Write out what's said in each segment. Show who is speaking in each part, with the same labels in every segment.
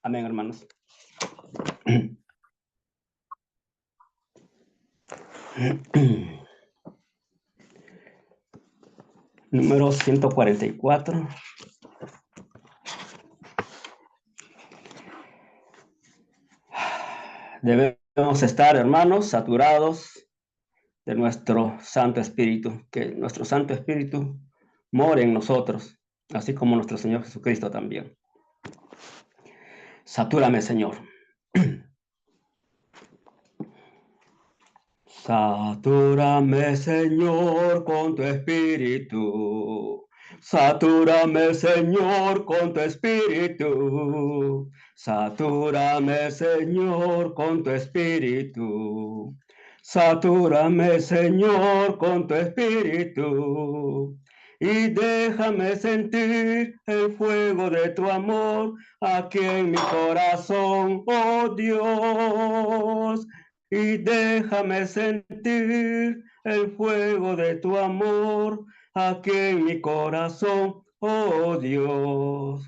Speaker 1: Amén, hermanos. Número 144. Debemos estar, hermanos, saturados de nuestro Santo Espíritu, que nuestro Santo Espíritu more en nosotros, así como nuestro Señor Jesucristo también. Satúrame, Señor. Satúrame, Señor, con tu Espíritu. Satúrame, Señor, con tu Espíritu. Satúrame, Señor, con tu Espíritu. Satúrame, Señor, con tu Espíritu. Y déjame sentir el fuego de tu amor aquí en mi corazón, oh Dios. Y déjame sentir el fuego de tu amor aquí en mi corazón, oh Dios.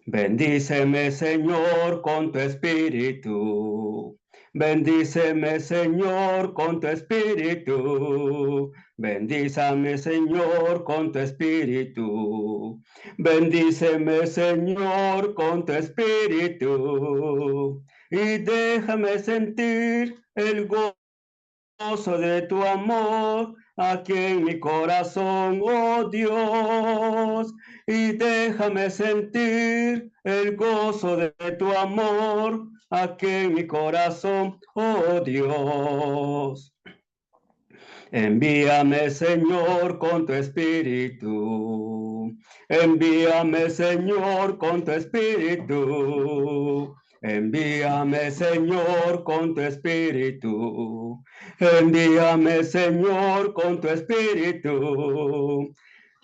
Speaker 1: Bendíceme, Señor, con tu espíritu. Bendíceme, Señor, con tu espíritu. Bendícame, Señor, con tu espíritu. Bendíceme, Señor, con tu espíritu. Y déjame sentir el gozo de tu amor aquí en mi corazón, oh Dios. Y déjame sentir el gozo de tu amor aquí en mi corazón, oh Dios. Envíame, Señor, con tu espíritu. Envíame, Señor, con tu espíritu. Envíame, Señor, con tu espíritu. Envíame, Señor, con tu espíritu.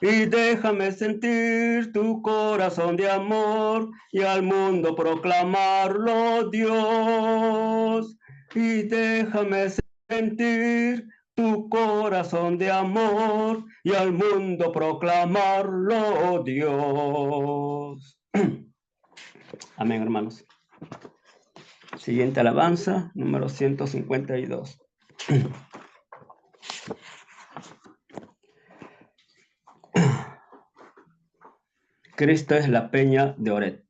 Speaker 1: Y déjame sentir tu corazón de amor y al mundo proclamarlo, Dios. Y déjame sentir tu corazón de amor y al mundo proclamarlo, Dios. Amén, hermanos. Siguiente alabanza, número 152. Cristo es la peña de Oret.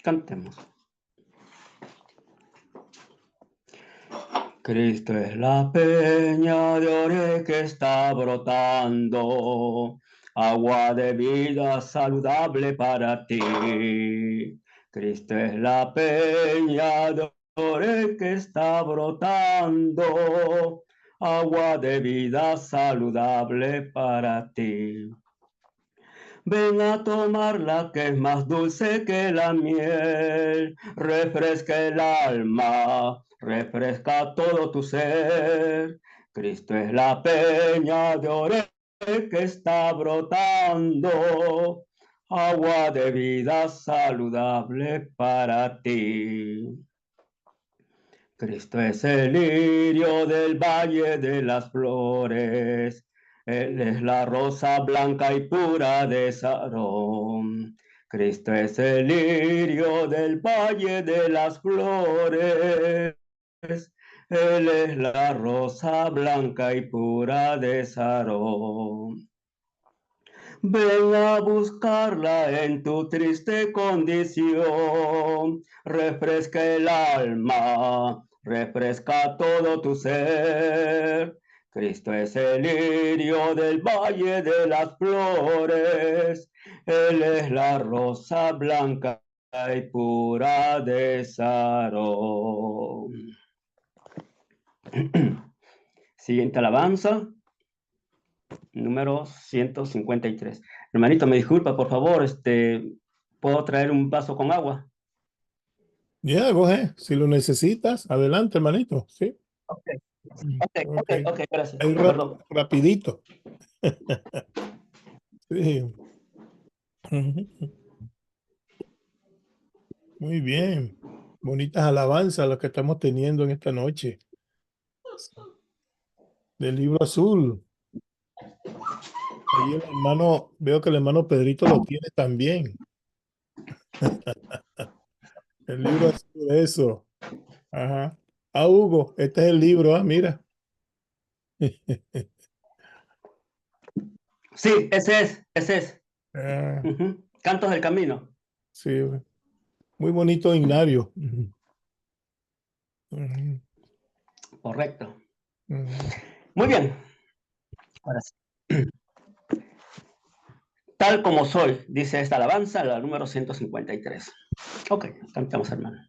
Speaker 1: Cantemos. Cristo es la peña de Oret que está brotando, agua de vida saludable para ti. Cristo es la peña de Oret que está brotando, agua de vida saludable para ti. Ven a tomarla que es más dulce que la miel, refresca el alma, refresca todo tu ser. Cristo es la peña de Oret que está brotando, agua de vida saludable para ti. Cristo es el lirio del valle de las flores. Él es la rosa blanca y pura de Sarón. Cristo es el lirio del valle de las flores. Él es la rosa blanca y pura de Sarón. Ven a buscarla en tu triste condición. Refresca el alma, refresca todo tu ser. Cristo es el lirio del valle de las flores. Él es la rosa blanca y pura de Sarón. Siguiente alabanza, número 153. Hermanito, me disculpa, por favor, ¿puedo traer un vaso con agua?
Speaker 2: Ya, coge, si lo necesitas, adelante, hermanito. Sí.
Speaker 1: Ok,
Speaker 2: Ok.
Speaker 1: gracias.
Speaker 2: Ahí
Speaker 1: Perdón.
Speaker 2: rapidito. Sí. Muy bien. Bonitas alabanzas las que estamos teniendo en esta noche. del libro azul. Ahí el hermano, veo que el hermano Pedrito lo tiene también. El libro azul, eso. Ajá. Ah, Hugo, este es el libro, ah, mira.
Speaker 1: Sí, ese es, ese es.
Speaker 2: Ah,
Speaker 1: Cantos del Camino.
Speaker 2: sí, muy bonito himnario. Ujú, ujú,
Speaker 1: Correcto.
Speaker 2: ujú.
Speaker 1: Muy bien. Ahora sí. Tal como soy, dice esta alabanza, la número 153. Ok, cantamos, hermano.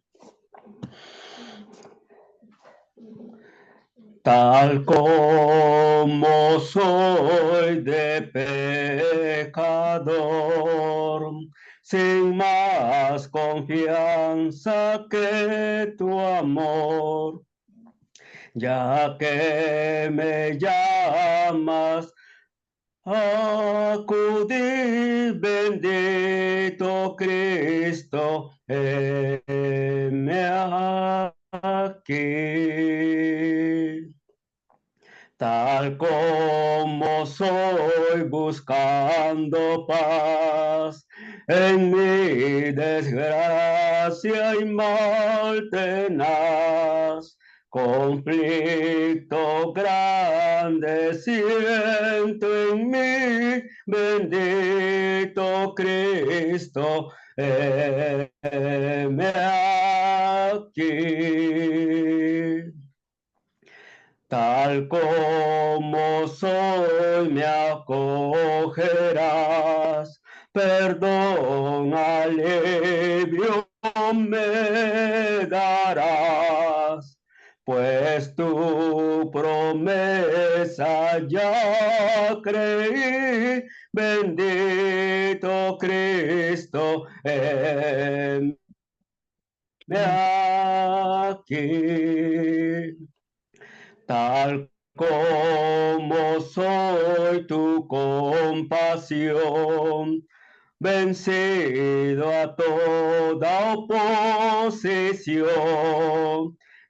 Speaker 1: Tal como soy de pecador, sin más confianza que tu amor, ya que me llamas a acudir, bendito Cristo, heme aquí. Tal como soy buscando paz en mi desgracia y mal tenaz, conflicto grande siento en mí, bendito Cristo, heme aquí. Tal como soy me acogerás, perdón, alivio me darás, pues tu promesa ya creí, bendito Cristo, heme aquí. Tal como soy tu compasión, vencido a toda oposición,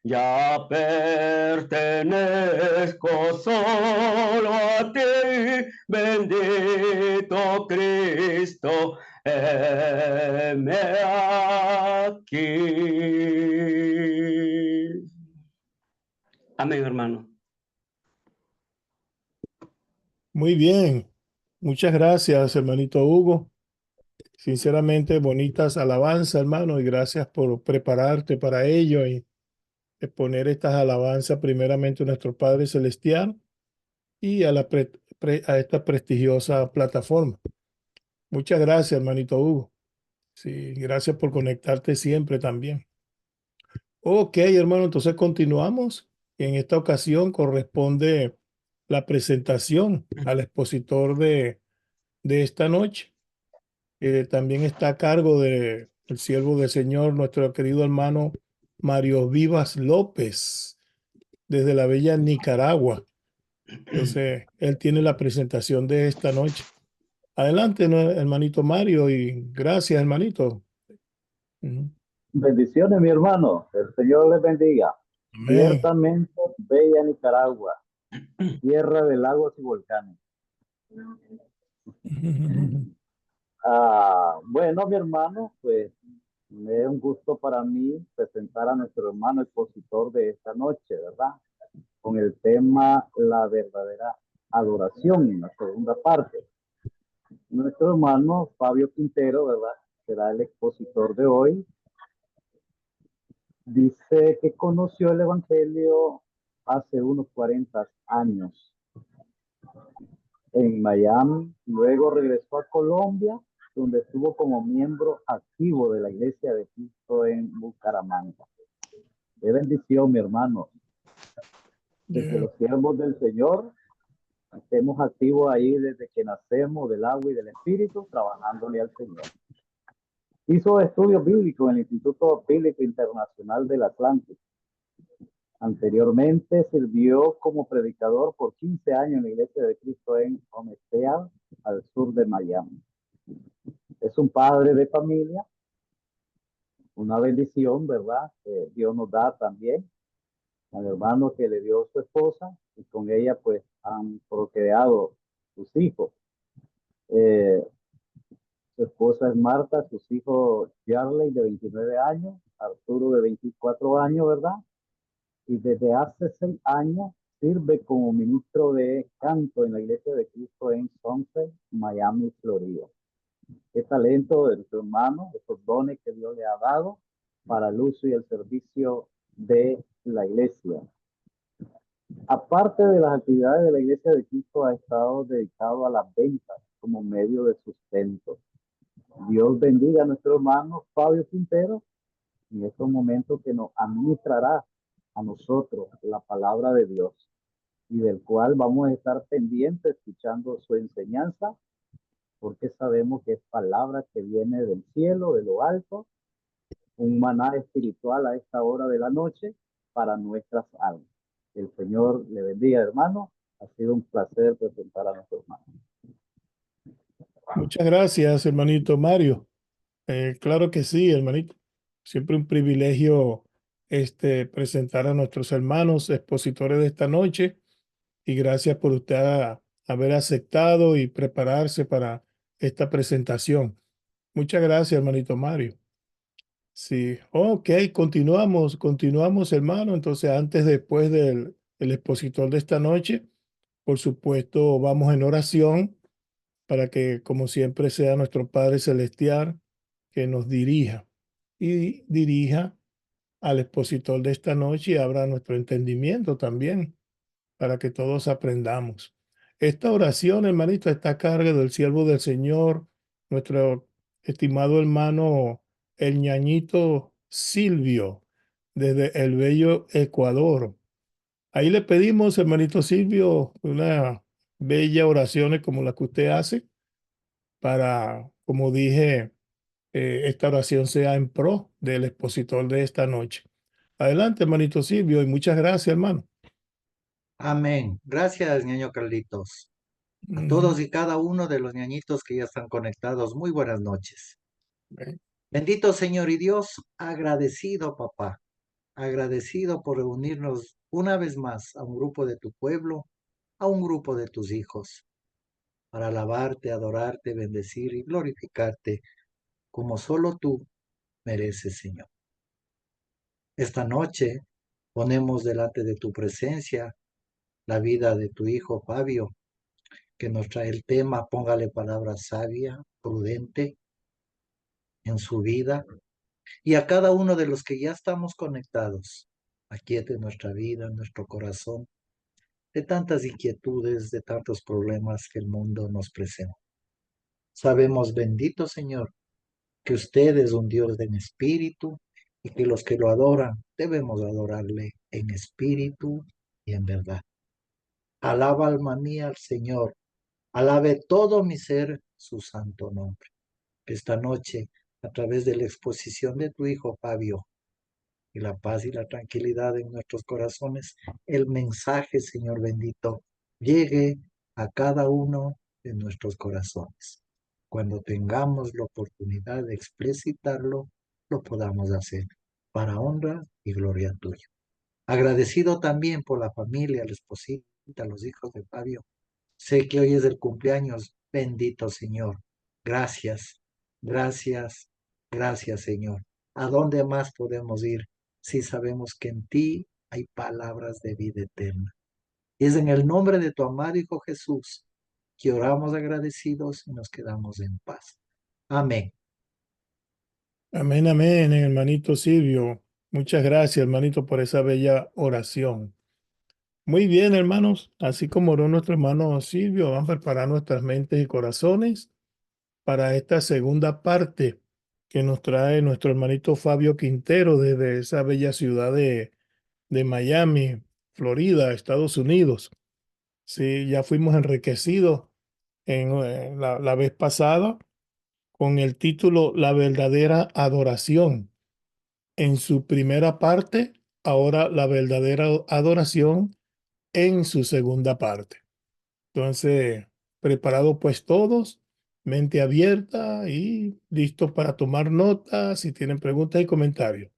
Speaker 1: ya pertenezco solo a ti, bendito Cristo, heme aquí. Amén, hermano.
Speaker 2: Muy bien. Muchas gracias, hermanito Hugo. Sinceramente, bonitas alabanzas, hermano, y gracias por prepararte para ello y exponer estas alabanzas primeramente a nuestro Padre Celestial y a, a esta prestigiosa plataforma. Muchas gracias, hermanito Hugo. Sí, gracias por conectarte siempre también. Ok, hermano, entonces continuamos. En esta ocasión corresponde la presentación al expositor de esta noche. También está a cargo de el siervo del Señor, nuestro querido hermano Mario Vivas López, desde la bella Nicaragua. Entonces, él tiene la presentación de esta noche. Adelante, hermanito Mario, y gracias, hermanito. Ujú.
Speaker 3: Bendiciones, mi hermano. El Señor les bendiga.
Speaker 2: Amén.
Speaker 3: Ciertamente, bella Nicaragua, tierra de lagos y volcanes. Bueno, mi hermano, pues es un gusto para mí presentar a nuestro hermano expositor de esta noche, ¿verdad? Con el tema La verdadera adoración en la segunda parte. Nuestro hermano Fabio Quintero, ¿verdad? Será el expositor de hoy. Dice que conoció el Evangelio hace unos 40 años en Miami, luego regresó a Colombia, donde estuvo como miembro activo de la Iglesia de Cristo en Bucaramanga. Qué bendición, mi hermano, de que
Speaker 2: Yeah.
Speaker 3: los siervos del Señor estemos activos ahí desde que nacemos del agua y del Espíritu, trabajándole al Señor. Hizo estudios bíblicos en el Instituto Bíblico Internacional del Atlántico. Anteriormente sirvió como predicador por 15 años en la Iglesia de Cristo en Homestead, al sur de Miami. Es un padre de familia, una bendición, ¿verdad? Que Dios nos da también. al hermano que le dio su esposa, y con ella pues han procreado sus hijos. Eh, Su esposa es Marta, sus hijos Charlie de 29 años, Arturo de 24 años, ¿verdad? Y desde hace 6 años sirve como ministro de canto en la Iglesia de Cristo en Sunset, Miami, Florida. Qué talento de su hermano, esos dones que Dios le ha dado para el uso y el servicio de la iglesia. Aparte de las actividades de la Iglesia de Cristo, ha estado dedicado a las ventas como medio de sustento. Dios bendiga a nuestro hermano Fabio Quintero en estos momentos que nos administrará a nosotros la palabra de Dios y del cual vamos a estar pendientes escuchando su enseñanza, porque sabemos que es palabra que viene del cielo, de lo alto, un maná espiritual a esta hora de la noche para nuestras almas. El Señor le bendiga, hermano. Ha sido un placer presentar a nuestro hermano.
Speaker 2: Muchas gracias, hermanito Mario. Claro que sí, hermanito. Siempre un privilegio presentar a nuestros hermanos expositores de esta noche y gracias por usted haber aceptado y prepararse para esta presentación. Muchas gracias, hermanito Mario. Sí, ok, continuamos, hermano. Entonces, después del el expositor de esta noche, por supuesto, vamos en oración para que, como siempre, sea nuestro Padre Celestial que nos dirija y dirija al expositor de esta noche y abra nuestro entendimiento también para que todos aprendamos. Esta oración, hermanito, está a cargo del siervo del Señor, nuestro estimado hermano, el ñañito Silvio, desde el bello Ecuador. Ahí le pedimos, hermanito Silvio, una bella oración como la que usted hace para, como dije, esta oración sea en pro del expositor de esta noche. Adelante, hermanito Silvio, y muchas gracias, hermano.
Speaker 4: Amén. Gracias, ñaño Carlitos. A
Speaker 2: Ujú.
Speaker 4: todos y cada uno de los ñañitos que ya están conectados, muy buenas noches. Bendito Señor y Dios, agradecido, papá, agradecido por reunirnos una vez más a un grupo de tu pueblo, a un grupo de tus hijos, para alabarte, adorarte, bendecir y glorificarte como solo tú mereces, Señor. Esta noche ponemos delante de tu presencia la vida de tu hijo Fabio, que nos trae el tema, póngale palabra sabia, prudente en su vida, y a cada uno de los que ya estamos conectados, aquiete nuestra vida, nuestro corazón, de tantas inquietudes, de tantos problemas que el mundo nos presenta. Sabemos, bendito Señor, que usted es un Dios en espíritu y que los que lo adoran debemos adorarle en espíritu y en verdad. Alaba alma mía al Señor, alabe todo mi ser su santo nombre. Esta noche, a través de la exposición de tu hijo Fabio, y la paz y la tranquilidad en nuestros corazones, el mensaje, Señor bendito, llegue a cada uno de nuestros corazones. Cuando tengamos la oportunidad de explicitarlo, lo podamos hacer para honra y gloria tuya. Agradecido también por la familia, la esposita, los hijos de Fabio. Sé que hoy es el cumpleaños, bendito Señor. Gracias, gracias, gracias Señor. ¿A dónde más podemos ir si sabemos que en ti hay palabras de vida eterna? Y es en el nombre de tu amado Hijo Jesús que oramos agradecidos y nos quedamos en paz. Amén.
Speaker 2: Amén, amén, hermanito Silvio. Muchas gracias, hermanito, por esa bella oración. Muy bien, hermanos. Así como oró nuestro hermano Silvio, vamos a preparar nuestras mentes y corazones para esta segunda parte que nos trae nuestro hermanito Fabio Quintero desde esa bella ciudad de Miami, Florida, Estados Unidos. Sí, ya fuimos enriquecidos en la vez pasada con el título La verdadera adoración. En su primera parte, ahora la verdadera adoración en su segunda parte. Entonces, preparados pues todos, mente abierta y listos para tomar notas si tienen preguntas y comentarios.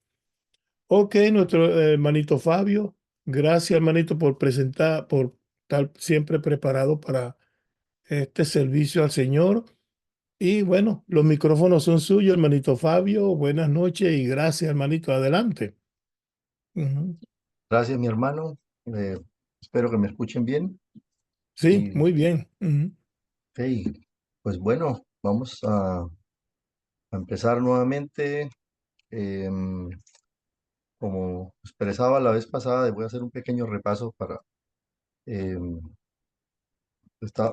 Speaker 2: Ok, nuestro hermanito Fabio, Gracias, hermanito, por presentar, por estar siempre preparado para este servicio al Señor. Y bueno, los micrófonos son suyos, hermanito Fabio. Buenas noches y gracias, hermanito. Adelante. Ujú.
Speaker 5: Gracias, mi hermano. Eh, Espero que me escuchen bien.
Speaker 2: Sí,
Speaker 5: Y,
Speaker 2: muy bien. Ujú.
Speaker 5: ok, pues bueno, vamos a empezar nuevamente. Em, Como expresaba la vez pasada, voy a hacer un pequeño repaso para em,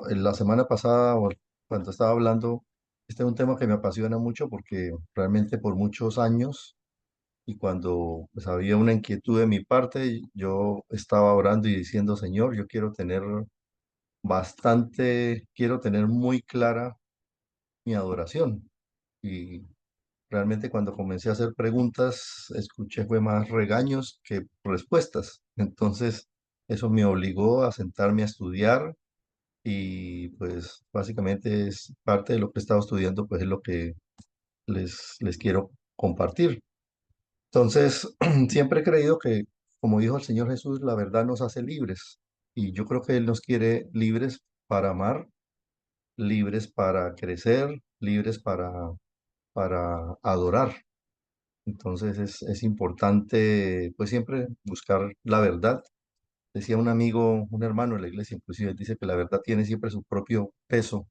Speaker 5: en la semana pasada, o cuando estaba hablando. Este es un tema que me apasiona mucho porque realmente por muchos años, y cuando pues, había una inquietud de mi parte, yo estaba orando y diciendo, Señor, yo quiero tener muy clara mi adoración. Y realmente cuando comencé a hacer preguntas, escuché fue más regaños que respuestas. Entonces, eso me obligó a sentarme a estudiar, y pues básicamente es parte de lo que he estado estudiando, pues es lo que les quiero compartir. Entonces, siempre he creído que, como dijo el Señor Jesús, la verdad nos hace libres. Y yo creo que Él nos quiere libres para amar, libres para crecer, libres para adorar. Entonces es importante pues siempre buscar la verdad. Decía un amigo, un hermano de la iglesia, inclusive, dice que la verdad tiene siempre su propio peso,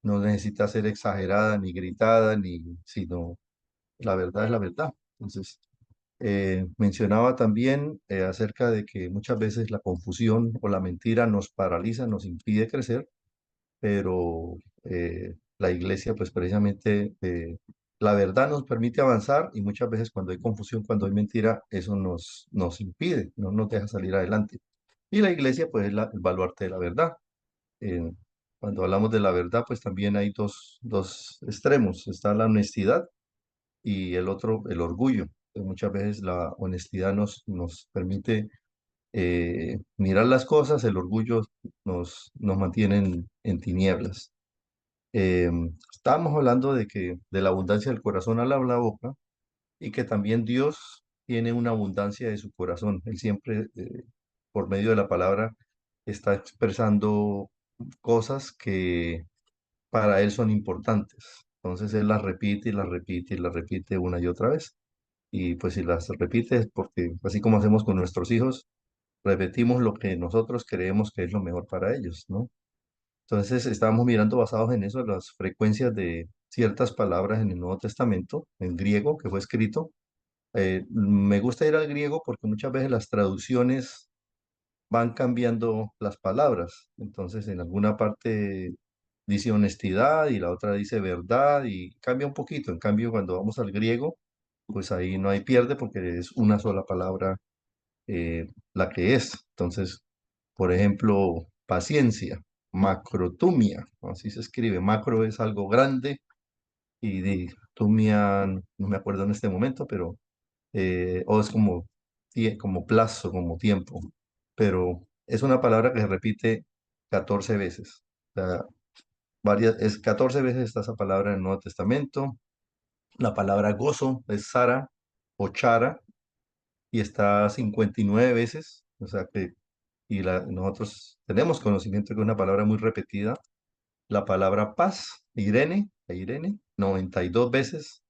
Speaker 5: no necesita ser exagerada ni gritada, sino la verdad es la verdad. Entonces, mencionaba también acerca de que muchas veces la confusión o la mentira nos paraliza, nos impide crecer, pero la iglesia, pues precisamente, la verdad nos permite avanzar, y muchas veces cuando hay confusión, cuando hay mentira, eso nos impide, no nos deja salir adelante. Y la iglesia, pues es el baluarte de la verdad. Eh, Cuando hablamos de la verdad, pues también hay dos extremos. Está la honestidad y el otro, el orgullo. Muchas veces la honestidad nos permite mirar las cosas, el orgullo nos mantiene en tinieblas. Eh, Estábamos hablando de la abundancia del corazón habla la boca, y que también Dios tiene una abundancia de su corazón. Él siempre, por medio de la palabra, está expresando cosas que para Él son importantes. Entonces Él las repite y las repite y las repite una y otra vez. Y pues si las repite es porque, así como hacemos con nuestros hijos, repetimos lo que nosotros creemos que es lo mejor para ellos, ¿no? Entonces estábamos mirando basados en eso las frecuencias de ciertas palabras en el Nuevo Testamento, en griego, que fue escrito. Me gusta ir al griego porque muchas veces las traducciones van cambiando las palabras. Entonces en alguna parte dice honestidad y la otra dice verdad y cambia un poquito. En cambio, cuando vamos al griego, pues ahí no hay pierde porque es una sola palabra la que es. Entonces, por ejemplo, paciencia, macrotumia, así se escribe. Macro es algo grande y tumia, no me acuerdo en este momento, pero o es como, como plazo, como tiempo. Pero es una palabra que se repite 14 veces. O sea, 14 veces está esa palabra en el Nuevo Testamento. La palabra gozo es Sara o Chara, y está 59 veces. O sea que nosotros tenemos conocimiento que es una palabra muy repetida. La palabra paz, Irene, Irene, 92 veces.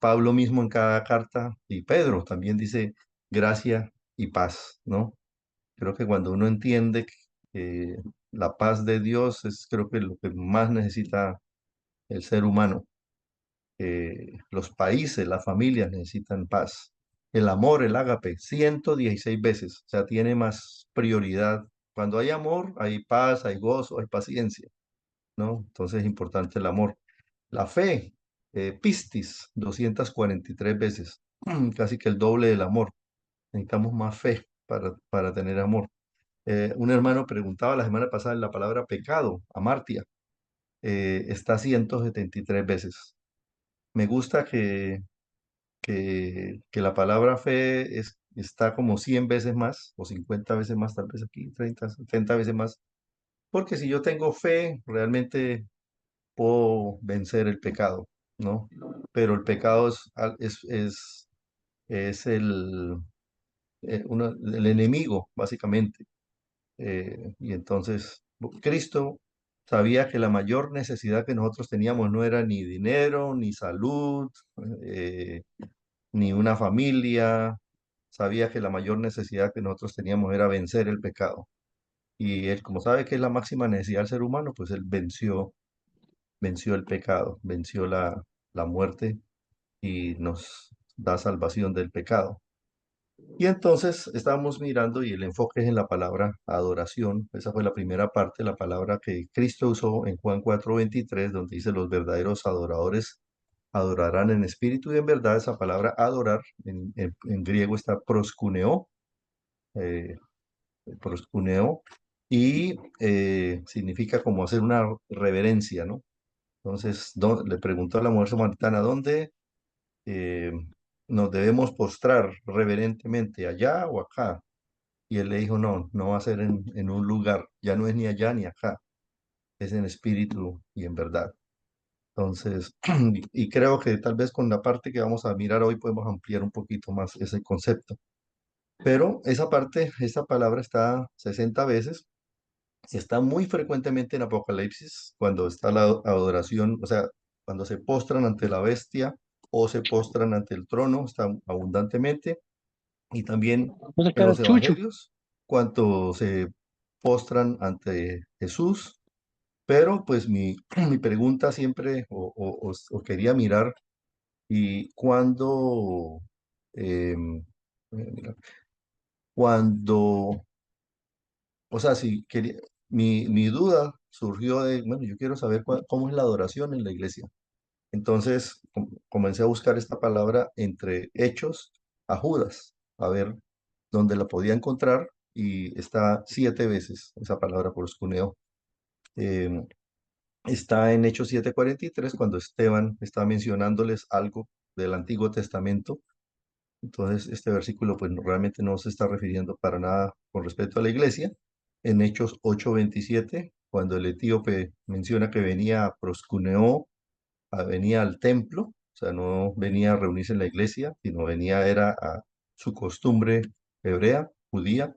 Speaker 5: Pablo mismo en cada carta, y Pedro también dice gracia y paz, ¿no? Creo que cuando uno entiende que la paz de Dios es, creo que lo que más necesita el ser humano. Los países, las familias necesitan paz. El amor, el ágape, 116 veces, o sea, tiene más prioridad. Cuando hay amor, hay paz, hay gozo, hay paciencia, ¿no? Entonces es importante el amor. La fe, pistis, 243 veces, casi que el doble del amor. Necesitamos más fe para tener amor. Un hermano preguntaba la semana pasada en la palabra pecado, amartia, está 173 veces. Me gusta que la palabra fe está como 100 veces más, o 50 veces más, tal vez aquí, 30 70 veces más, porque si yo tengo fe, realmente puedo vencer el pecado, ¿no? Pero el pecado es el enemigo, básicamente. Y entonces Cristo sabía que la mayor necesidad que nosotros teníamos no era ni dinero, ni salud, eh, ni una familia. Sabía que la mayor necesidad que nosotros teníamos era vencer el pecado. Y él, como sabe que es la máxima necesidad del ser humano, pues él venció el pecado, venció la muerte y nos da salvación del pecado. Y entonces estábamos mirando y el enfoque es en la palabra adoración. Esa fue la primera parte, la palabra que Cristo usó en Juan 4:23, donde dice los verdaderos adoradores adorarán en espíritu y en verdad. Esa palabra adorar en griego está proskuneo, eh, proskuneo, y significa como hacer una reverencia, ¿no? Entonces le preguntó a la mujer samaritana, ¿dónde eh, nos debemos postrar reverentemente, allá o acá? Y él le dijo, no, no va a ser en un lugar, ya no es ni allá ni acá, es en espíritu y en verdad. Entonces, y creo que tal vez con la parte que vamos a mirar hoy podemos ampliar un poquito más ese concepto. Pero esa parte, esta palabra está 60 veces, está muy frecuentemente en Apocalipsis, cuando está la adoración, o sea, cuando se postran ante la bestia o se postran ante el trono, está abundantemente, y también
Speaker 1: Vamos a
Speaker 5: en
Speaker 1: sacar a
Speaker 5: los
Speaker 1: Chucho.
Speaker 5: evangelios, cuando se postran ante Jesús. Pero pues mi pregunta siempre, o quería mirar, y cuando, mira, cuando, o sea, si quería, mi duda surgió de, bueno, yo quiero saber cómo es la adoración en la iglesia. Entonces comencé a buscar esta palabra entre Hechos a Judas, a ver dónde la podía encontrar, y está 7 veces esa palabra por escuneo. Está en Hechos 7:43 cuando Esteban está mencionándoles algo del Antiguo Testamento. Entonces, este versículo pues realmente no se está refiriendo para nada con respecto a la iglesia. En Hechos 8:27, cuando el etíope menciona que venía a proscuneo, venía al templo, o sea, no venía a reunirse en la iglesia, sino venía era a su costumbre hebrea, judía.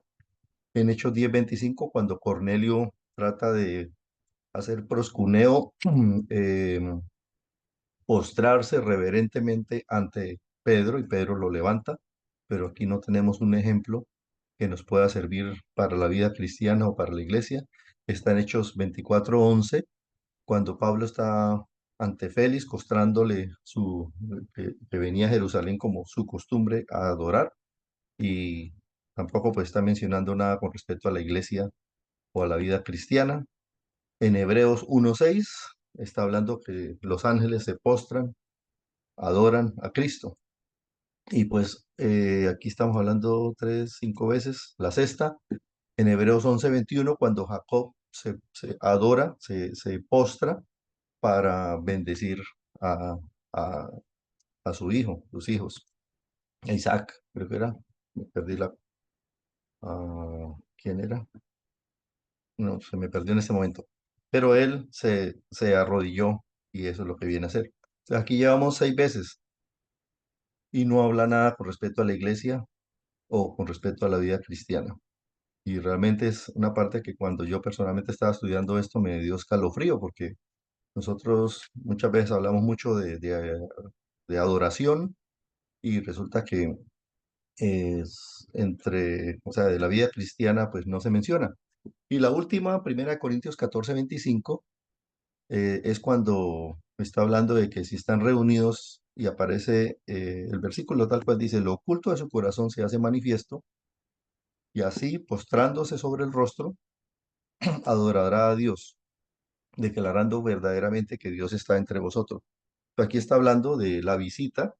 Speaker 5: En Hechos 10:25, cuando Cornelio trata de hacer proscuneo, postrarse reverentemente ante Pedro, y Pedro lo levanta, pero aquí no tenemos un ejemplo que nos pueda servir para la vida cristiana o para la iglesia. Está en Hechos 24:11, cuando Pablo está ante Félix, postrándole que venía a Jerusalén como su costumbre a adorar, y tampoco pues está mencionando nada con respecto a la iglesia o a la vida cristiana. En Hebreos 1:6 está hablando que los ángeles se postran, adoran a Cristo. Y pues aquí estamos hablando 3, 5 veces. La sexta, en Hebreos 11:21, cuando Jacob se adora, se postra para bendecir a, a, a su hijo, sus hijos. A Isaac, creo que era. Me perdí ¿quién era? No, se me perdió en este momento. Pero él se arrodilló, y eso es lo que viene a hacer. Entonces, aquí llevamos 6 veces y no habla nada con respecto a la iglesia o con respecto a la vida cristiana. Y realmente es una parte que cuando yo personalmente estaba estudiando esto me dio escalofrío, porque nosotros muchas veces hablamos mucho de adoración, y resulta que o sea, de la vida cristiana pues no se menciona. Y la última, 1 Corintios 14:25, es cuando está hablando de que si están reunidos, y aparece el versículo tal cual dice, lo oculto de su corazón se hace manifiesto, y así, postrándose sobre el rostro, adorará a Dios, declarando verdaderamente que Dios está entre vosotros. Aquí está hablando de la visita,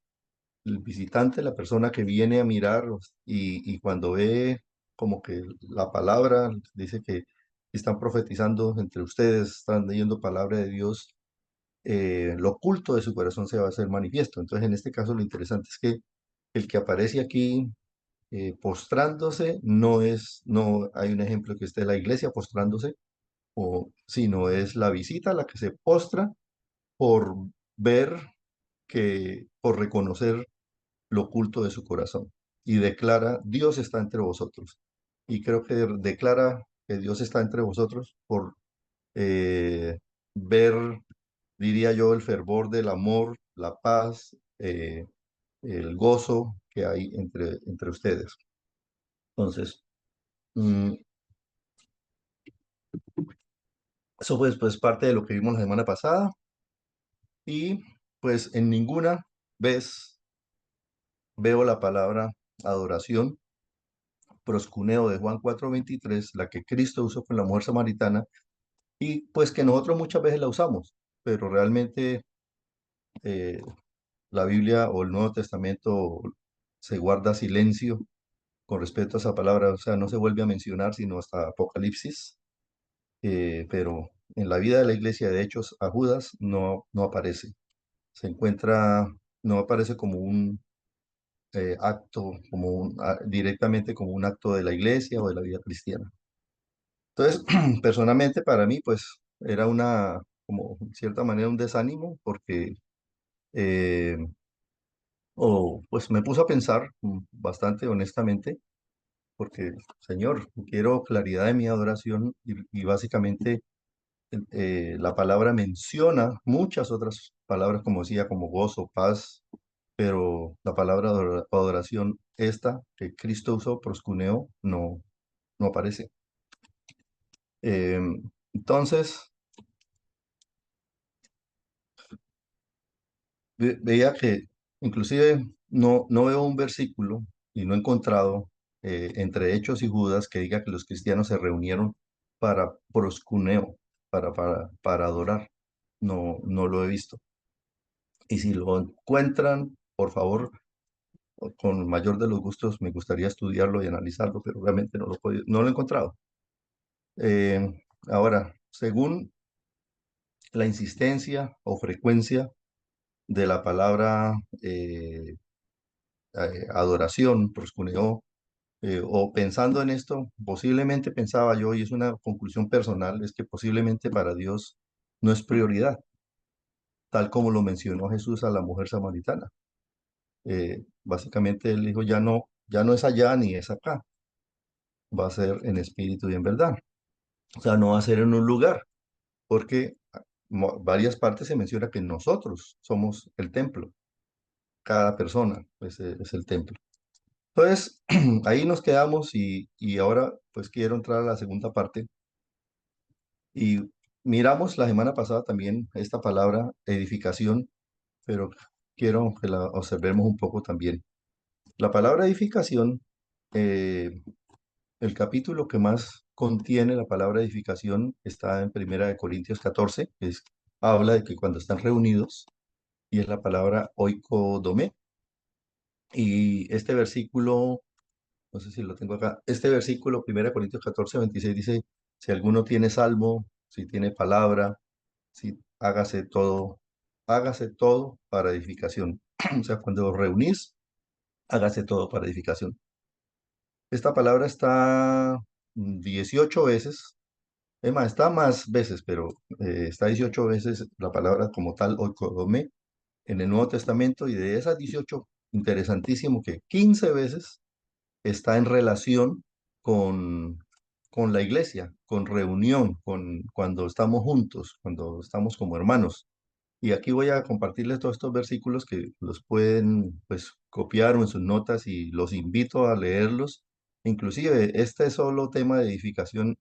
Speaker 5: el visitante, la persona que viene a mirar, y cuando ve como que la palabra, dice que están profetizando entre ustedes, están leyendo palabra de Dios, lo oculto de su corazón se va a hacer manifiesto. Entonces, en este caso, lo interesante es que el que aparece aquí postrándose, no hay un ejemplo que esté la iglesia postrándose, sino es la visita la que se postra por ver por reconocer lo oculto de su corazón. y declara, Dios está entre vosotros. Y creo que declara que Dios está entre vosotros por ver, diría yo, el fervor del amor, la paz, el gozo que hay entre ustedes. Entonces, eso pues parte de lo que vimos la semana pasada. Y pues en ninguna vez veo la palabra adoración, proscuneo de Juan 4:23, la que Cristo usó con la mujer samaritana, y pues que nosotros muchas veces la usamos, pero realmente eh, la Biblia o el Nuevo Testamento se guarda silencio con respecto a esa palabra, o sea, no se vuelve a mencionar sino hasta Apocalipsis, pero en la vida de la iglesia de Hechos a Judas no aparece, se encuentra, no aparece como un acto, directamente como un acto de la iglesia o de la vida cristiana. Entonces, personalmente para mí, pues era como en cierta manera un desánimo porque, eh, o pues me puso a pensar bastante honestamente, porque, Señor, quiero claridad de mi adoración y básicamente la palabra menciona muchas otras palabras, como decía, como gozo, paz, pero la palabra adoración, esta que Cristo usó, proscuneo, no aparece. Entonces, veía que inclusive no veo un versículo y no he encontrado entre Hechos y Judas que diga que los cristianos se reunieron para proscuneo, para adorar. No lo he visto. Y si lo encuentran, por favor, con el mayor de los gustos, me gustaría estudiarlo y analizarlo, pero realmente no lo he encontrado. Ahora, según la insistencia o frecuencia de la palabra adoración, proscuneo, o pensando en esto, posiblemente pensaba yo, y es una conclusión personal, es que posiblemente para Dios no es prioridad, tal como lo mencionó Jesús a la mujer samaritana. Básicamente él dijo, ya no es allá ni es acá, va a ser en espíritu y en verdad. O sea, no va a ser en un lugar, porque varias partes se menciona que nosotros somos el templo, cada persona es el templo. Entonces, ahí nos quedamos y ahora pues quiero entrar a la segunda parte y miramos la semana pasada también esta palabra edificación, pero quiero que la observemos un poco también. La palabra edificación, el capítulo que más contiene la palabra edificación está en Primera de Corintios 14, habla de que cuando están reunidos, y es la palabra oikodomé, y este versículo, no sé si lo tengo acá, este versículo, 1 Corintios 14:26 dice, si alguno tiene salmo, si tiene palabra, si hágase todo para edificación. O sea, cuando os reunís, hágase todo para edificación. Esta palabra está 18 veces, es más, está más veces, pero está 18 veces la palabra como tal, oikodome, en el Nuevo Testamento, y de esas 18, interesantísimo que 15 veces está en relación con, con la iglesia, con reunión, con cuando estamos juntos, cuando estamos como hermanos. Y aquí voy a compartirles todos estos versículos que los pueden pues copiar o en sus notas y los invito a leerlos. Inclusive este solo tema de edificación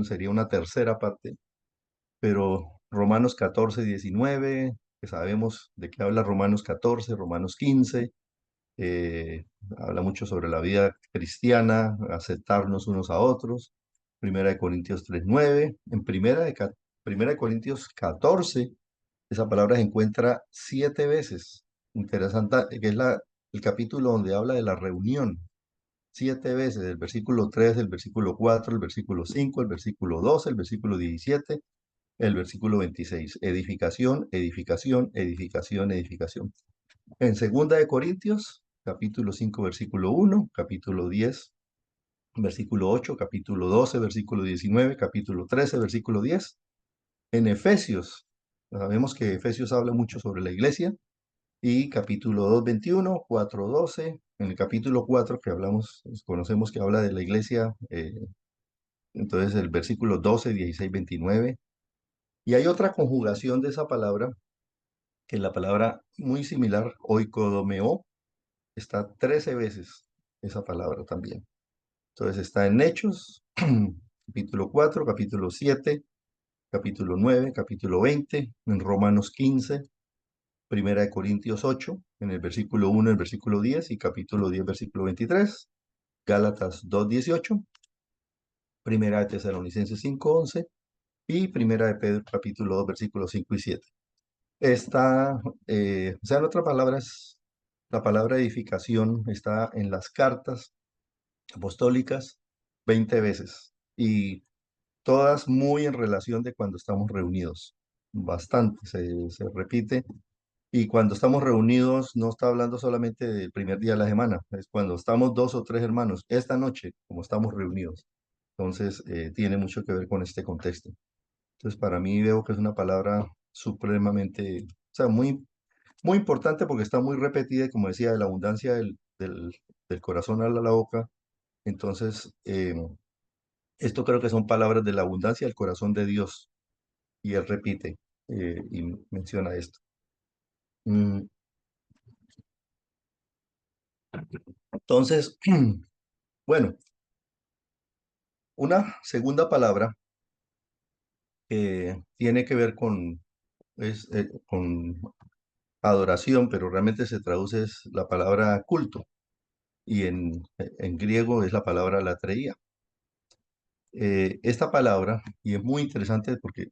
Speaker 5: sería una tercera parte, pero Romanos 14:19, que sabemos de qué habla Romanos 14, Romanos 15, habla mucho sobre la vida cristiana, aceptarnos unos a otros. Primera de Corintios 3:9, en Primera de Corintios 14, esa palabra se encuentra 7 veces. Interesante, que es el capítulo donde habla de la reunión. 7 veces, el versículo 3, el versículo 4, el versículo 5, el versículo 12, el versículo 17, el versículo 26. Edificación, edificación, edificación, edificación. En Segunda de Corintios, capítulo 5, versículo 1, capítulo 10, versículo 8, capítulo 12, versículo 19, capítulo 13, versículo 10. En Efesios, sabemos que Efesios habla mucho sobre la iglesia, y capítulo 2, 21, 4, 12. En el capítulo 4 que hablamos, conocemos que habla de la iglesia, entonces el versículo 12, 16, 29. Y hay otra conjugación de esa palabra, que es la palabra muy similar, oikodomeo, está 13 veces esa palabra también. Entonces está en Hechos, capítulo 4, capítulo 7, capítulo 9, capítulo 20, en Romanos 15, Primera de Corintios 8, en el versículo 1, el versículo 10 y capítulo 10, versículo 23, Gálatas 2, 18, Primera de Tesalonicenses 5, 11 y Primera de Pedro capítulo 2, versículos 5 y 7. Está, o sea, en otras palabras, la palabra edificación está en las cartas apostólicas 20 veces y todas muy en relación de cuando estamos reunidos. Bastante, se repite. Y cuando estamos reunidos, no está hablando solamente del primer día de la semana, es cuando estamos 2 o 3 hermanos, esta noche, como estamos reunidos. Entonces, tiene mucho que ver con este contexto. Entonces, para mí veo que es una palabra supremamente, o sea, muy, muy importante porque está muy repetida y como decía, de la abundancia del corazón a la boca. Entonces, esto creo que son palabras de la abundancia del corazón de Dios. Y él repite y menciona esto. Mm, Entonces, bueno, una segunda palabra que tiene que ver con adoración, pero realmente se traduce es la palabra culto y en griego es la palabra latreía. Esta palabra, y es muy interesante porque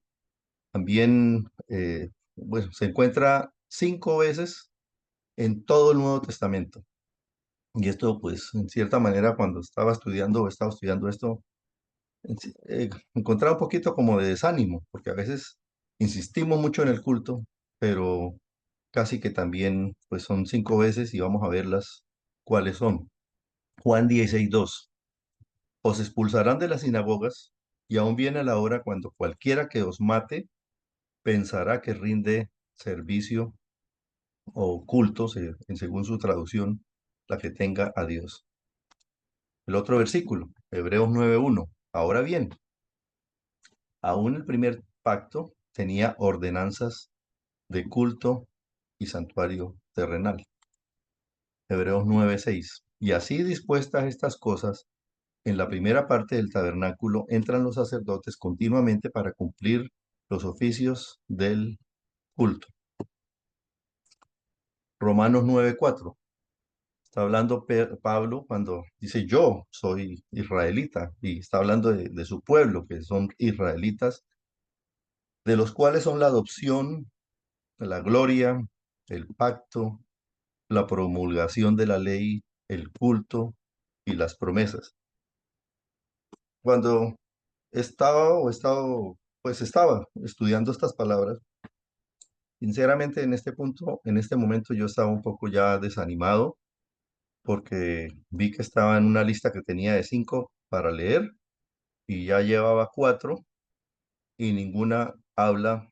Speaker 5: también bueno, se encuentra 5 veces en todo el Nuevo Testamento. Y esto, pues, en cierta manera, cuando estaba estudiando esto, encontraba un poquito como de desánimo, porque a veces insistimos mucho en el culto, pero casi que también, pues, son 5 veces y vamos a verlas cuáles son. Juan 16:2. Os expulsarán de las sinagogas y aún viene la hora cuando cualquiera que os mate pensará que rinde servicio o culto, según su traducción, la que tenga a Dios. El otro versículo, Hebreos 9:1. Ahora bien, aún el primer pacto tenía ordenanzas de culto y santuario terrenal. Hebreos 9:6. Y así dispuestas estas cosas, en la primera parte del tabernáculo entran los sacerdotes continuamente para cumplir los oficios del culto. Romanos 9:4. Está hablando Pablo cuando dice yo soy israelita y está hablando de su pueblo, que son israelitas, de los cuales son la adopción, la gloria, el pacto, la promulgación de la ley, el culto y las promesas. Cuando estaba estudiando estas palabras, sinceramente en este punto, en este momento yo estaba un poco ya desanimado porque vi que estaba en una lista que tenía de 5 para leer y ya llevaba 4 y ninguna habla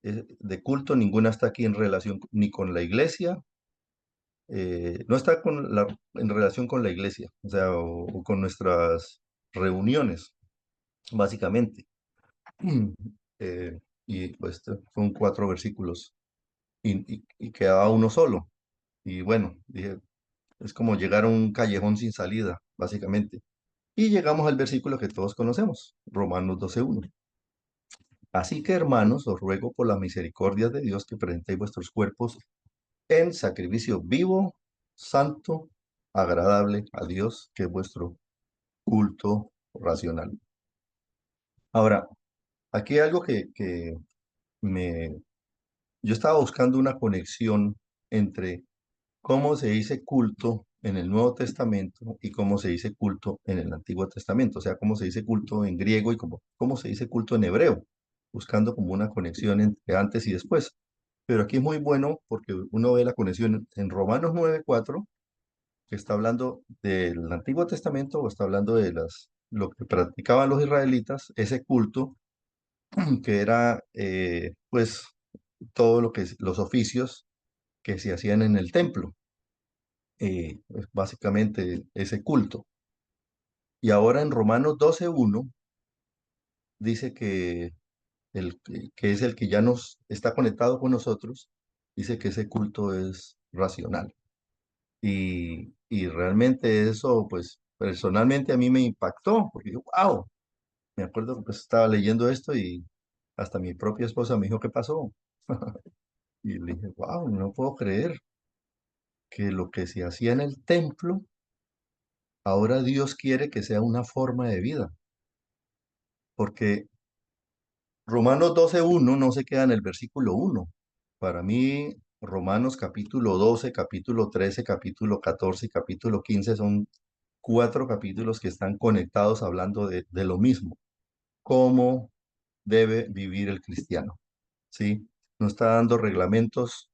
Speaker 5: de culto, ninguna está aquí en relación ni con la iglesia, no está en relación con la iglesia, o sea, o con nuestras reuniones, básicamente. Y pues son 4 versículos y quedaba uno solo. Y bueno, dije, es como llegar a un callejón sin salida, básicamente. Y llegamos al versículo que todos conocemos, Romanos 12:1. Así que, hermanos, os ruego por la misericordia de Dios que presentéis vuestros cuerpos en sacrificio vivo, santo, agradable a Dios, que es vuestro culto racional. Ahora, aquí hay algo que me... Yo estaba buscando una conexión entre cómo se dice culto en el Nuevo Testamento y cómo se dice culto en el Antiguo Testamento, o sea, cómo se dice culto en griego y cómo se dice culto en hebreo, buscando como una conexión entre antes y después. Pero aquí es muy bueno porque uno ve la conexión en Romanos 9:4, que está hablando del Antiguo Testamento o está hablando de lo que practicaban los israelitas, ese culto que era pues todo lo que los oficios que se hacían en el templo, pues, básicamente ese culto. Y ahora en Romanos 12:1 dice que que es el que ya nos está conectado con nosotros, dice que ese culto es racional. Y realmente eso, pues personalmente a mí me impactó, porque yo, wow, me acuerdo que pues, estaba leyendo esto y hasta mi propia esposa me dijo, ¿qué pasó? Y le dije, wow, no puedo creer que lo que se hacía en el templo, ahora Dios quiere que sea una forma de vida, porque Romanos 12:1 no se queda en el versículo 1. Para mí, Romanos capítulo 12, capítulo 13, capítulo 14 y capítulo 15 son 4 capítulos que están conectados hablando de lo mismo, cómo debe vivir el cristiano, ¿sí? No está dando reglamentos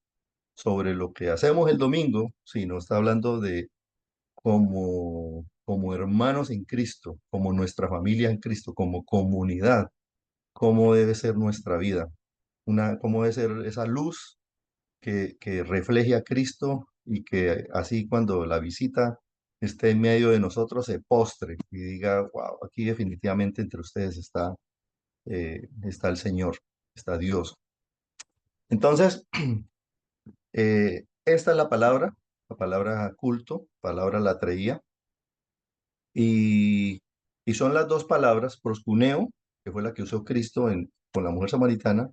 Speaker 5: sobre lo que hacemos el domingo, sino está hablando de como hermanos en Cristo, como nuestra familia en Cristo, como comunidad, cómo debe ser nuestra vida, cómo debe ser esa luz que refleje a Cristo y que así cuando la visita esté en medio de nosotros se postre y diga, wow, aquí definitivamente entre ustedes está el Señor, está Dios. Entonces, esta es la palabra culto, palabra latreía, y, y son las dos palabras, proscuneo, que fue la que usó Cristo con la mujer samaritana,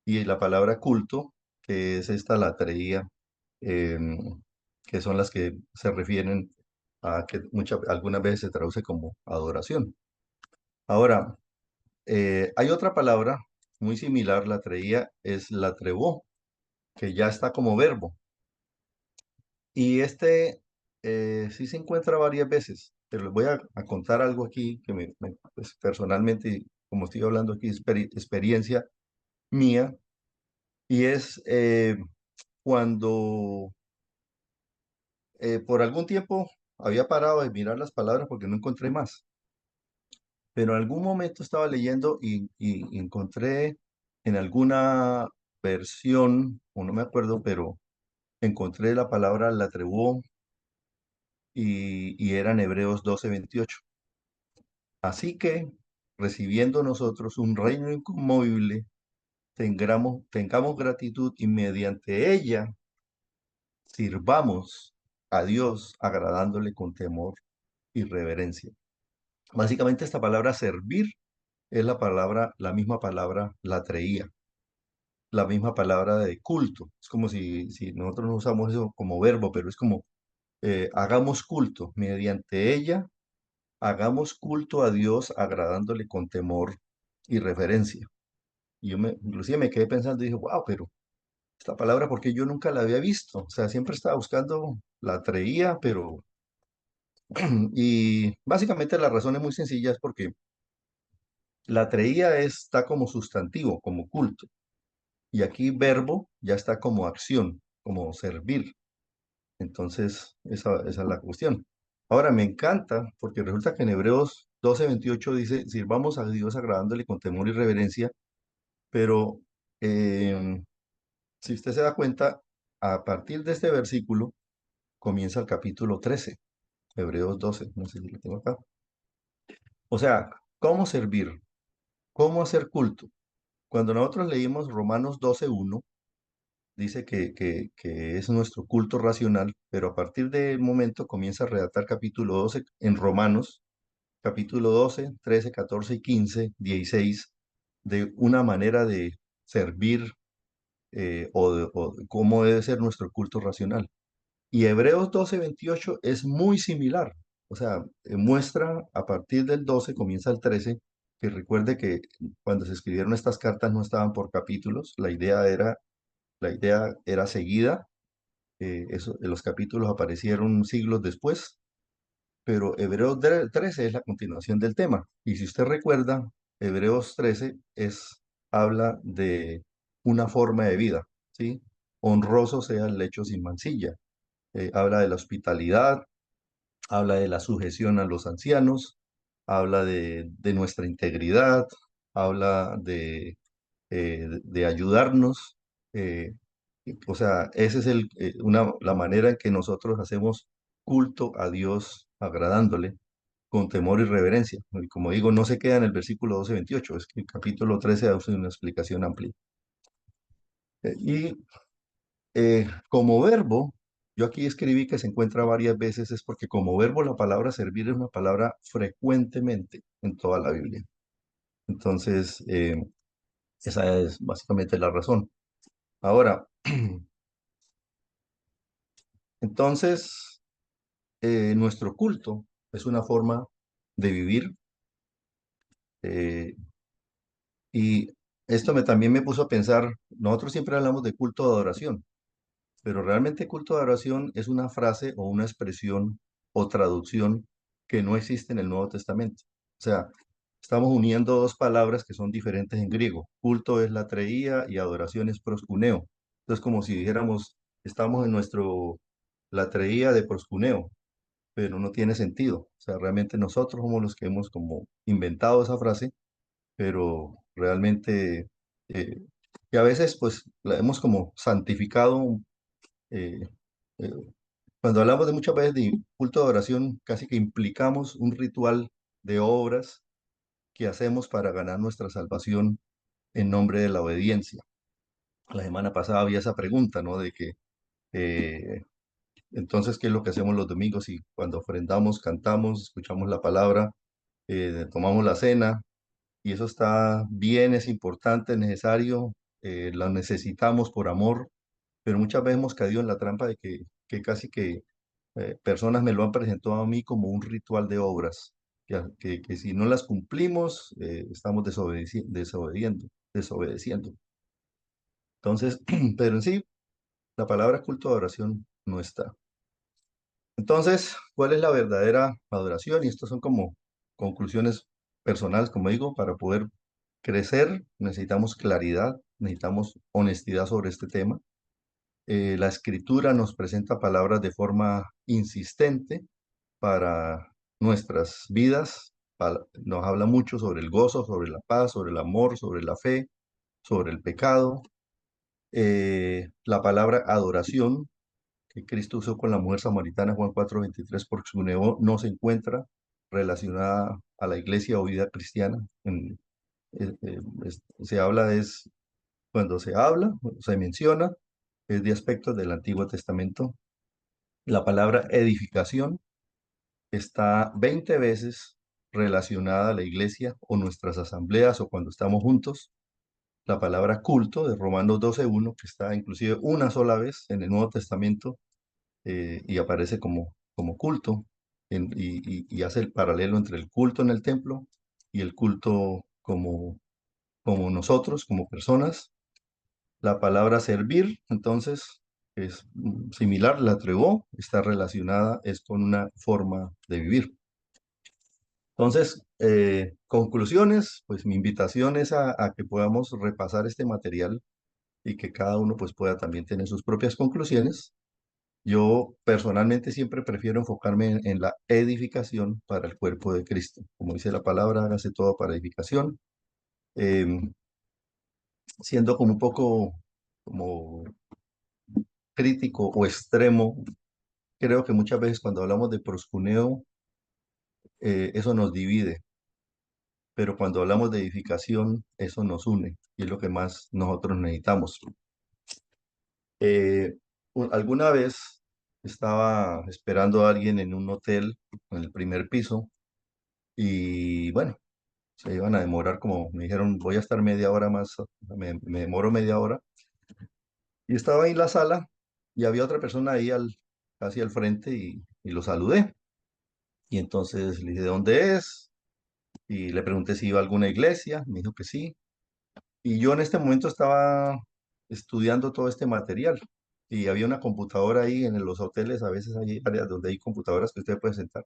Speaker 5: y la palabra culto, que es esta latreía, que son las que se refieren a que algunas veces se traduce como adoración. Ahora, hay otra palabra muy similar, latreía, es latrebo, que ya está como verbo. Y sí se encuentra varias veces, pero les voy a contar algo aquí que pues, personalmente, como estoy hablando aquí, experiencia mía, y es cuando por algún tiempo había parado de mirar las palabras porque no encontré más, pero en algún momento estaba leyendo y encontré en alguna versión, o no me acuerdo, pero encontré la palabra latrebo y era en Hebreos 12:28. Así que, recibiendo nosotros un reino inconmovible, tengamos gratitud y mediante ella sirvamos a Dios agradándole con temor y reverencia. Básicamente esta palabra servir es la misma palabra latreía, la misma palabra de culto. Es como si nosotros no usamos eso como verbo, pero es como hagamos culto. Mediante ella, hagamos culto a Dios agradándole con temor y reverencia. Y inclusive me quedé pensando y dije, wow, pero esta palabra, porque yo nunca la había visto. O sea, siempre estaba buscando, la traía, pero... Y básicamente la razón es muy sencilla, es porque la traía está como sustantivo, como culto. Y aquí verbo ya está como acción, como servir. Entonces, esa es la cuestión. Ahora, me encanta porque resulta que en Hebreos 12:28 dice, sirvamos a Dios agradándole con temor y reverencia, pero si usted se da cuenta, a partir de este versículo comienza el capítulo 13, Hebreos 12, no sé si lo tengo acá. O sea, ¿cómo servir? ¿Cómo hacer culto? Cuando nosotros leímos Romanos 12:1, dice que es nuestro culto racional, pero a partir del momento comienza a redactar capítulo 12 en Romanos, capítulo 12, 13, 14 y 15, 16, de una manera de servir o cómo debe ser nuestro culto racional. Y Hebreos 12:28 es muy similar. O sea, muestra a partir del 12, comienza el 13, que recuerde que cuando se escribieron estas cartas no estaban por capítulos, la idea era seguida. Los capítulos aparecieron siglos después, pero Hebreos 13 es la continuación del tema. Y si usted recuerda, Hebreos 13 habla de una forma de vida, ¿sí? Honroso sea el lecho sin mancilla. Habla de la hospitalidad, habla de la sujeción a los ancianos, habla de nuestra integridad, habla de ayudarnos. O sea, esa es la manera en que nosotros hacemos culto a Dios, agradándole con temor y reverencia. Y como digo, no se queda en el versículo 12-28, es que el capítulo 13 da una explicación amplia. Y como verbo, yo aquí escribí que se encuentra varias veces, es porque como verbo la palabra servir es una palabra frecuentemente en toda la Biblia. Entonces, esa es básicamente la razón. Ahora, entonces, nuestro culto es una forma de vivir, eh, y esto también me puso a pensar, nosotros siempre hablamos de culto de adoración, pero realmente culto de adoración es una frase o una expresión o traducción que no existe en el Nuevo Testamento. O sea, estamos uniendo dos palabras que son diferentes en griego. Culto es latreía y adoración es proscuneo. Entonces, como si dijéramos, estamos en nuestro latreía de proscuneo, pero no tiene sentido. O sea, realmente nosotros somos los que hemos como inventado esa frase, pero realmente que a veces pues la hemos como santificado. eh, eh, Cuando hablamos de muchas veces de culto de oración, casi que implicamos un ritual de obras que hacemos para ganar nuestra salvación en nombre de la obediencia. La semana pasada había esa pregunta, ¿no? De que eh, entonces, ¿qué es lo que hacemos los domingos? Y cuando ofrendamos, cantamos, escuchamos la palabra, tomamos la cena, y eso está bien, es importante, es necesario, lo necesitamos por amor, pero muchas veces hemos caído en la trampa de que casi que personas me lo han presentado a mí como un ritual de obras, que si no las cumplimos, estamos desobedeciendo. Entonces, pero en sí, la palabra culto de adoración no está. Entonces, ¿cuál es la verdadera adoración? Y estas son como conclusiones personales, como digo, para poder crecer necesitamos claridad, necesitamos honestidad sobre este tema. La escritura nos presenta palabras de forma insistente para nuestras vidas. Nos habla mucho sobre el gozo, sobre la paz, sobre el amor, sobre la fe, sobre el pecado. La palabra adoración que Cristo usó con la mujer samaritana, Juan 4:23, porque su no se encuentra relacionada a la iglesia o vida cristiana. Se habla cuando se habla, se menciona, es de aspectos del Antiguo Testamento. La palabra edificación está 20 veces relacionada a la iglesia o nuestras asambleas o cuando estamos juntos. La palabra culto de Romanos 12:1, que está inclusive una sola vez en el Nuevo Testamento, y aparece como culto y hace el paralelo entre el culto en el templo y el culto como nosotros, como personas. La palabra servir, entonces, es similar, la trevó, está relacionada, es con una forma de vivir. Entonces, conclusiones, pues mi invitación es a que podamos repasar este material y que cada uno pues pueda también tener sus propias conclusiones. Yo personalmente siempre prefiero enfocarme en la edificación para el cuerpo de Cristo. Como dice la palabra, hágase todo para edificación. Em, Siendo como un poco como crítico o extremo, creo que muchas veces cuando hablamos de proscuneo, eso nos divide, pero cuando hablamos de edificación, eso nos une y es lo que más nosotros necesitamos. Eh, Alguna vez estaba esperando a alguien en un hotel en el primer piso y bueno, se iban a demorar como me dijeron, voy a estar media hora más, me demoro media hora. Y estaba ahí en la sala y había otra persona ahí casi al frente y lo saludé. Y entonces le dije, ¿de dónde es? Y le pregunté si iba a alguna iglesia, me dijo que sí. Y yo en este momento estaba estudiando todo este material y había una computadora ahí en los hoteles, a veces hay áreas donde hay computadoras que usted puede sentar.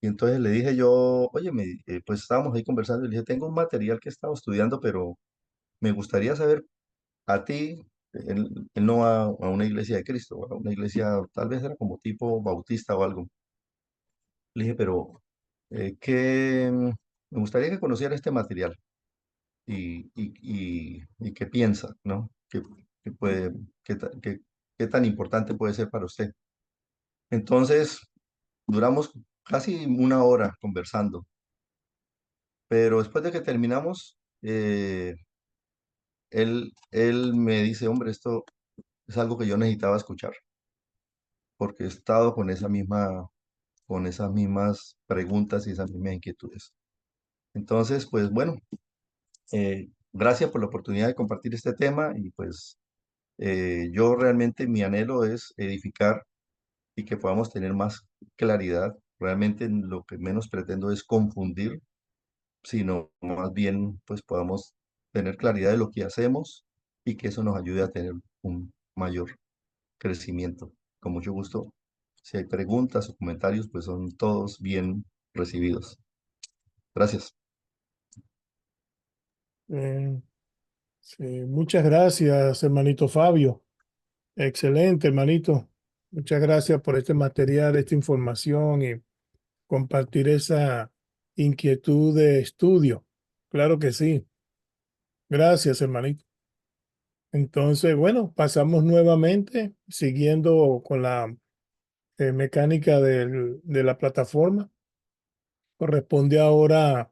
Speaker 5: Y entonces le dije yo, oye, pues estábamos ahí conversando y le dije, tengo un material que he estado estudiando, pero me gustaría saber a ti, él no va a una iglesia de Cristo, va a una iglesia, tal vez era como tipo bautista o algo. Le dije, pero me gustaría que conociera este material y qué piensa, ¿no? que puede, qué tan importante puede ser para usted. Entonces, duramos casi una hora conversando, pero después de que terminamos, él me dice, hombre, esto es algo que yo necesitaba escuchar, porque he estado con esas mismas preguntas y esas mismas inquietudes. Entonces, pues bueno, gracias por la oportunidad de compartir este tema y pues yo realmente mi anhelo es edificar y que podamos tener más claridad. Realmente lo que menos pretendo es confundir, sino más bien pues podamos tener claridad de lo que hacemos y que eso nos ayude a tener un mayor crecimiento. Con mucho gusto. Si hay preguntas o comentarios, pues son todos bien recibidos. Gracias.
Speaker 2: Eh, sí, muchas gracias, hermanito Fabio. Excelente, hermanito. Muchas gracias por este material, esta información y compartir esa inquietud de estudio. Claro que sí. Gracias, hermanito. Entonces, bueno, pasamos nuevamente siguiendo con la mecánica de la plataforma. Corresponde ahora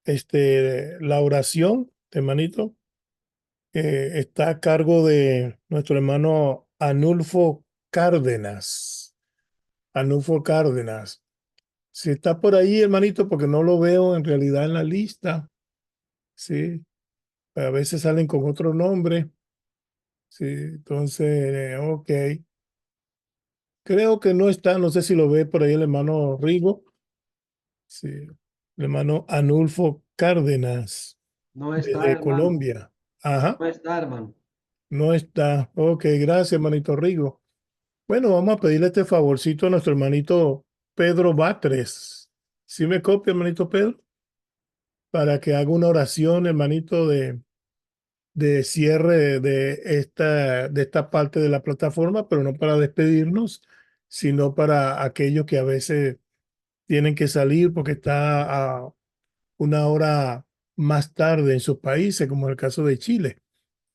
Speaker 2: la oración, hermanito. Está a cargo de nuestro hermano Anulfo Cárdenas. Anulfo Cárdenas. Si está por ahí, hermanito, porque no lo veo en realidad en la lista. Sí, a veces salen con otro nombre. Sí, entonces, ok. Creo que no está, no sé si lo ve por ahí el hermano Rigo. Sí, el hermano Anulfo Cárdenas,
Speaker 1: No está,
Speaker 2: desde
Speaker 1: hermano.
Speaker 2: Colombia. Ajá,
Speaker 1: No está, hermano.
Speaker 2: no está. Ok, gracias, hermanito Rigo. Bueno, vamos a pedirle este favorcito a nuestro hermanito Pedro Batres. ¿Sí me copia, hermanito Pedro? Para que haga una oración, hermanito, de cierre de esta parte de la plataforma, pero no para despedirnos, sino para aquellos que a veces tienen que salir porque está a una hora más tarde en sus países, como el caso de Chile.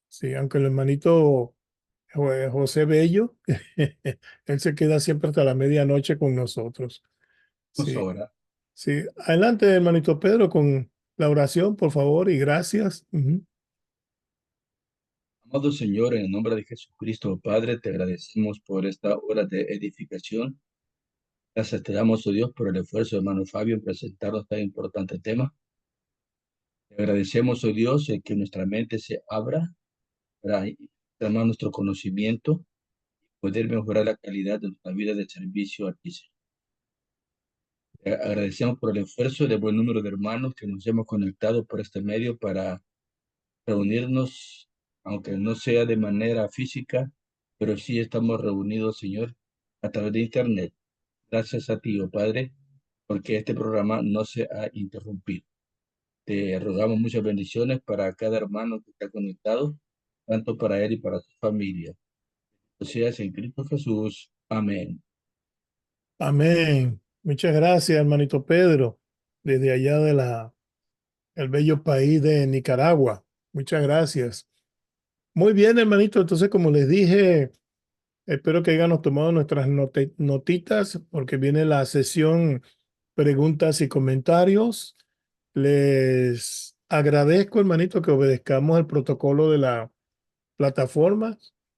Speaker 2: Sí, aunque el hermanito José Bello, él se queda siempre hasta la medianoche con nosotros.
Speaker 6: Vamos
Speaker 2: Sí,
Speaker 6: ahora.
Speaker 2: sí. Adelante, hermanito Pedro, con la oración, por favor, y gracias. Ujú.
Speaker 6: Amado Señor, en el nombre de Jesucristo, Padre, te agradecemos por esta hora de edificación. Gracias te damos, oh Dios, por el esfuerzo de hermano Fabio en presentarnos tan importante tema. Te agradecemos, oh Dios, que nuestra mente se abra para tomar nuestro conocimiento, poder mejorar la calidad de nuestra vida de servicio a ti, Señor. Te agradecemos por el esfuerzo de buen número de hermanos que nos hemos conectado por este medio para reunirnos, aunque no sea de manera física, pero sí estamos reunidos, Señor, a través de Internet. Gracias a ti, oh Padre, porque este programa no se ha interrumpido. Te rogamos muchas bendiciones para cada hermano que está conectado, tanto para él y para su familia. O sea, en Cristo Jesús. Amén.
Speaker 2: Amén. Muchas gracias, hermanito Pedro, desde allá el bello país de Nicaragua. Muchas gracias. Muy bien, hermanito. Entonces, como les dije, espero que hayamos tomado nuestras notitas porque viene la sesión preguntas y comentarios. Les agradezco, hermanito, que obedezcamos el protocolo de la plataforma.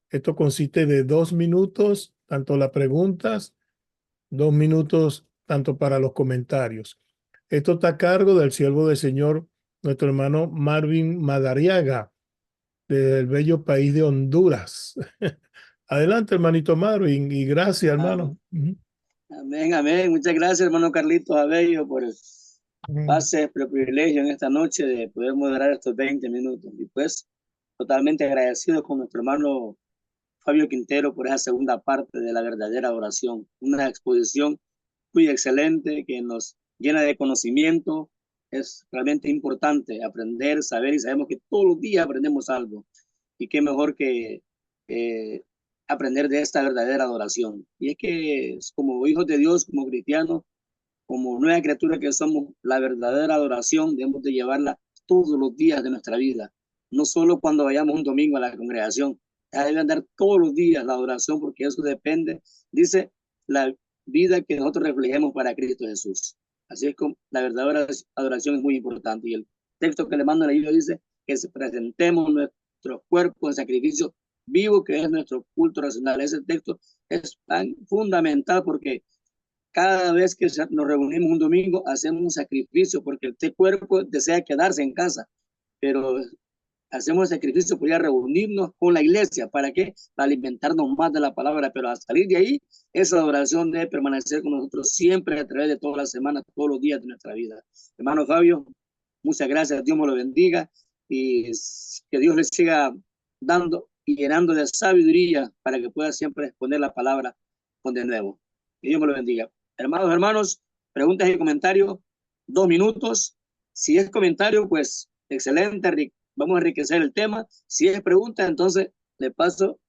Speaker 2: Esto consiste de 2 minutos, tanto las preguntas, 2 minutos, tanto para los comentarios. Esto está a cargo del siervo del Señor, nuestro hermano Marvin Madariaga, del bello país de Honduras. Adelante, hermanito Marvin, y gracias, hermano.
Speaker 7: Amén, amén. Muchas gracias, hermano Carlitos Abello, por el pase, por el privilegio en esta noche de poder moderar estos 20 minutos. Y pues, totalmente agradecido con nuestro hermano Fabio Quintero por esa segunda parte de la verdadera oración. Una exposición muy excelente que nos llena de conocimiento. Es realmente importante aprender, saber, y sabemos que todos los días aprendemos algo. Y qué mejor que aprender de esta verdadera adoración. Y es que como hijos de Dios, como cristianos, como nueva criatura que somos, la verdadera adoración debemos de llevarla todos los días de nuestra vida. No solo cuando vayamos un domingo a la congregación, debe andar todos los días la adoración, porque eso depende, dice, la vida que nosotros reflejemos para Cristo Jesús. Así es como la verdadera adoración es muy importante. Y el texto que le mando a la Biblia dice que presentemos nuestros cuerpos en sacrificio vivo, que es nuestro culto racional. Ese texto es tan fundamental porque cada vez que nos reunimos un domingo hacemos un sacrificio porque este cuerpo desea quedarse en casa, pero hacemos el sacrificio por ir a reunirnos con la iglesia. ¿Para qué? Para alimentarnos más de la palabra, pero a salir de ahí, esa adoración debe permanecer con nosotros siempre a través de todas las semanas, todos los días de nuestra vida. Hermano Fabio, muchas gracias, Dios me lo bendiga y que Dios le siga dando y llenando de sabiduría para que pueda siempre exponer la palabra con de nuevo. Que Dios me lo bendiga. Hermanos, preguntas y comentarios, 2 minutos. Si es comentario, pues excelente, Rick. Vamos a enriquecer el tema. Si es pregunta, entonces le paso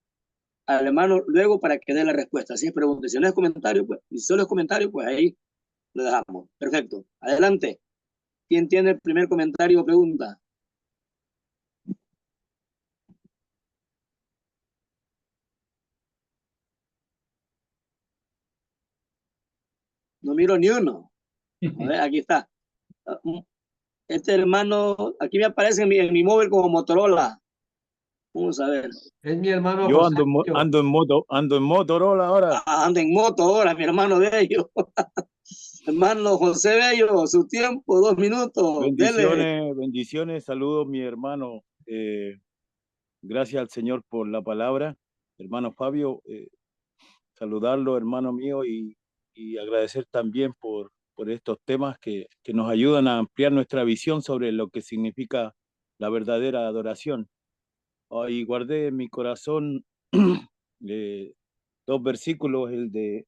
Speaker 7: al hermano luego para que dé la respuesta. Si es pregunta, si no es comentario, pues, si solo es comentario, pues ahí lo dejamos. Perfecto. Adelante. ¿Quién tiene el primer comentario o pregunta? No miro ni uno. A ver, aquí está. Este hermano, aquí me aparece en mi móvil como Motorola. Vamos a ver.
Speaker 8: Es mi hermano
Speaker 9: Yo
Speaker 8: José.
Speaker 9: ando en Motorola ahora.
Speaker 7: Anda en moto ahora, mi hermano Bello. Hermano José Bello, su tiempo, 2 minutos.
Speaker 9: Bendiciones, bendiciones, saludos mi hermano. Gracias al Señor por la palabra. Hermano Fabio, saludarlo, hermano mío, y agradecer también por estos temas que nos ayudan a ampliar nuestra visión sobre lo que significa la verdadera adoración. Y guardé en mi corazón 2 versículos, el de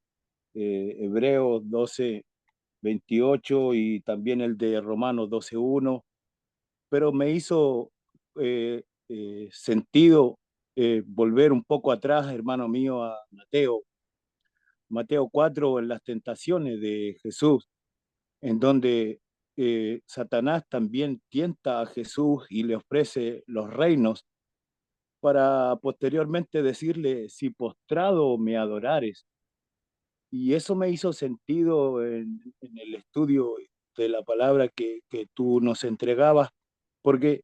Speaker 9: Hebreos 12:28 y también el de Romanos 12:1, pero me hizo sentido volver un poco atrás, hermano mío, a Mateo 4, en las tentaciones de Jesús, en donde Satanás también tienta a Jesús y le ofrece los reinos para posteriormente decirle, si postrado me adorares. Y eso me hizo sentido en el estudio de la palabra que tú nos entregabas, porque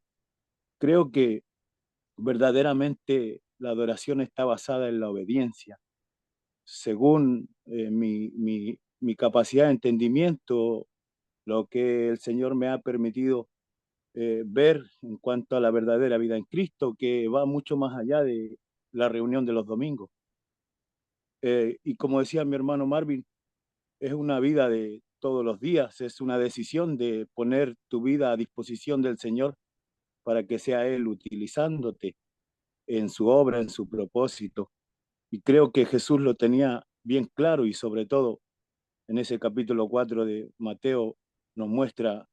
Speaker 9: creo que verdaderamente la adoración está basada en la obediencia. Según mi capacidad de entendimiento, lo que el Señor me ha permitido ver en cuanto a la verdadera vida en Cristo, que va mucho más allá de la reunión de los domingos. Y como decía mi hermano Marvin, es una vida de todos los días, es una decisión de poner tu vida a disposición del Señor para que sea Él utilizándote en su obra, en su propósito. Y creo que Jesús lo tenía bien claro, y sobre todo en ese capítulo 4 de Mateo nos muestra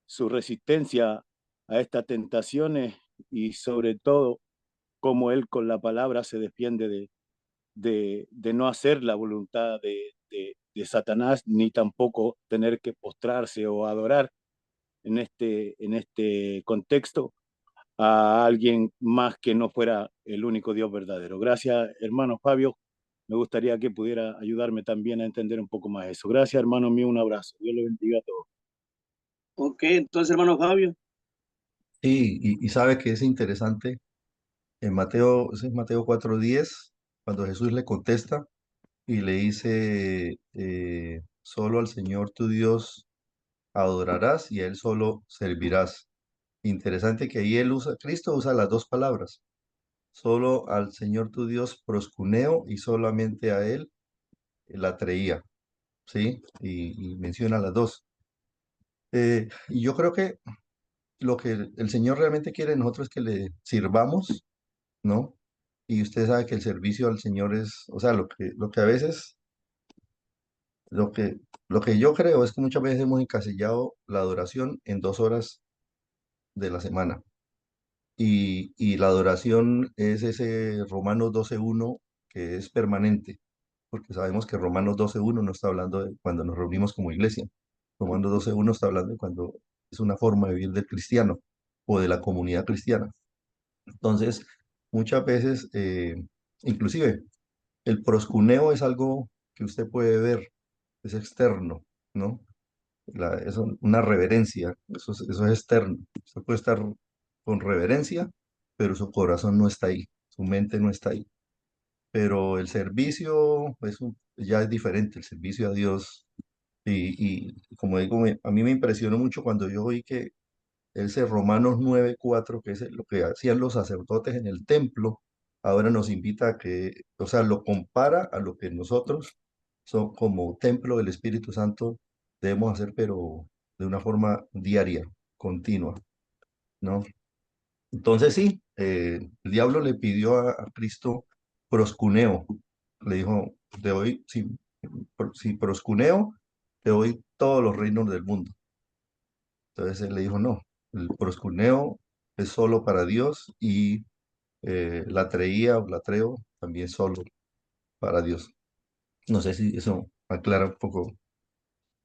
Speaker 9: su resistencia a estas tentaciones y sobre todo cómo Él con la palabra se defiende de no hacer la voluntad de Satanás, ni tampoco tener que postrarse o adorar en este contexto a alguien más que no fuera el único Dios verdadero. Gracias, hermano Fabio. Me gustaría que pudiera ayudarme también a entender un poco más eso. Gracias, hermano mío. Un abrazo. Dios le bendiga a todos.
Speaker 7: Ok, entonces, hermano Fabio.
Speaker 5: Sí, y sabe que es interesante en Mateo, ese es Mateo 4:10, cuando Jesús le contesta y le dice, solo al Señor tu Dios adorarás y a Él solo servirás. Interesante que ahí Cristo usa las 2 palabras, solo al Señor tu Dios proscuneo y solamente a Él la treía, ¿sí? Y menciona las 2. Y yo creo que lo que el Señor realmente quiere de nosotros es que le sirvamos, ¿no? Y usted sabe que el servicio al Señor es, o sea, lo que a veces, lo que, lo que yo creo es que muchas veces hemos encasillado la adoración en 2 horas de la semana. Y la adoración es ese Romanos 12:1 que es permanente, porque sabemos que Romanos 12:1 no está hablando de cuando nos reunimos como iglesia. Romanos 12:1 está hablando de cuando es una forma de vivir del cristiano o de la comunidad cristiana. Entonces, muchas veces, inclusive, el proscuneo es algo que usted puede ver, es externo, ¿no? Es una reverencia, eso es externo. Usted puede estar con reverencia, pero su corazón no está ahí, su mente no está ahí. Pero el servicio ya es diferente, el servicio a Dios. Y como digo, a mí me impresionó mucho cuando yo oí que ese Romanos 9:4, que es lo que hacían los sacerdotes en el templo, ahora nos invita a que, o sea, lo compara a lo que nosotros son como templo del Espíritu Santo debemos hacer, pero de una forma diaria, continua, ¿no? Entonces sí, el diablo le pidió a Cristo proscuneo, le dijo, te doy, si proscuneo, te doy todos los reinos del mundo. Entonces él le dijo, no, el proscuneo es solo para Dios y la treía o la treo también solo para Dios. No sé si eso aclara un poco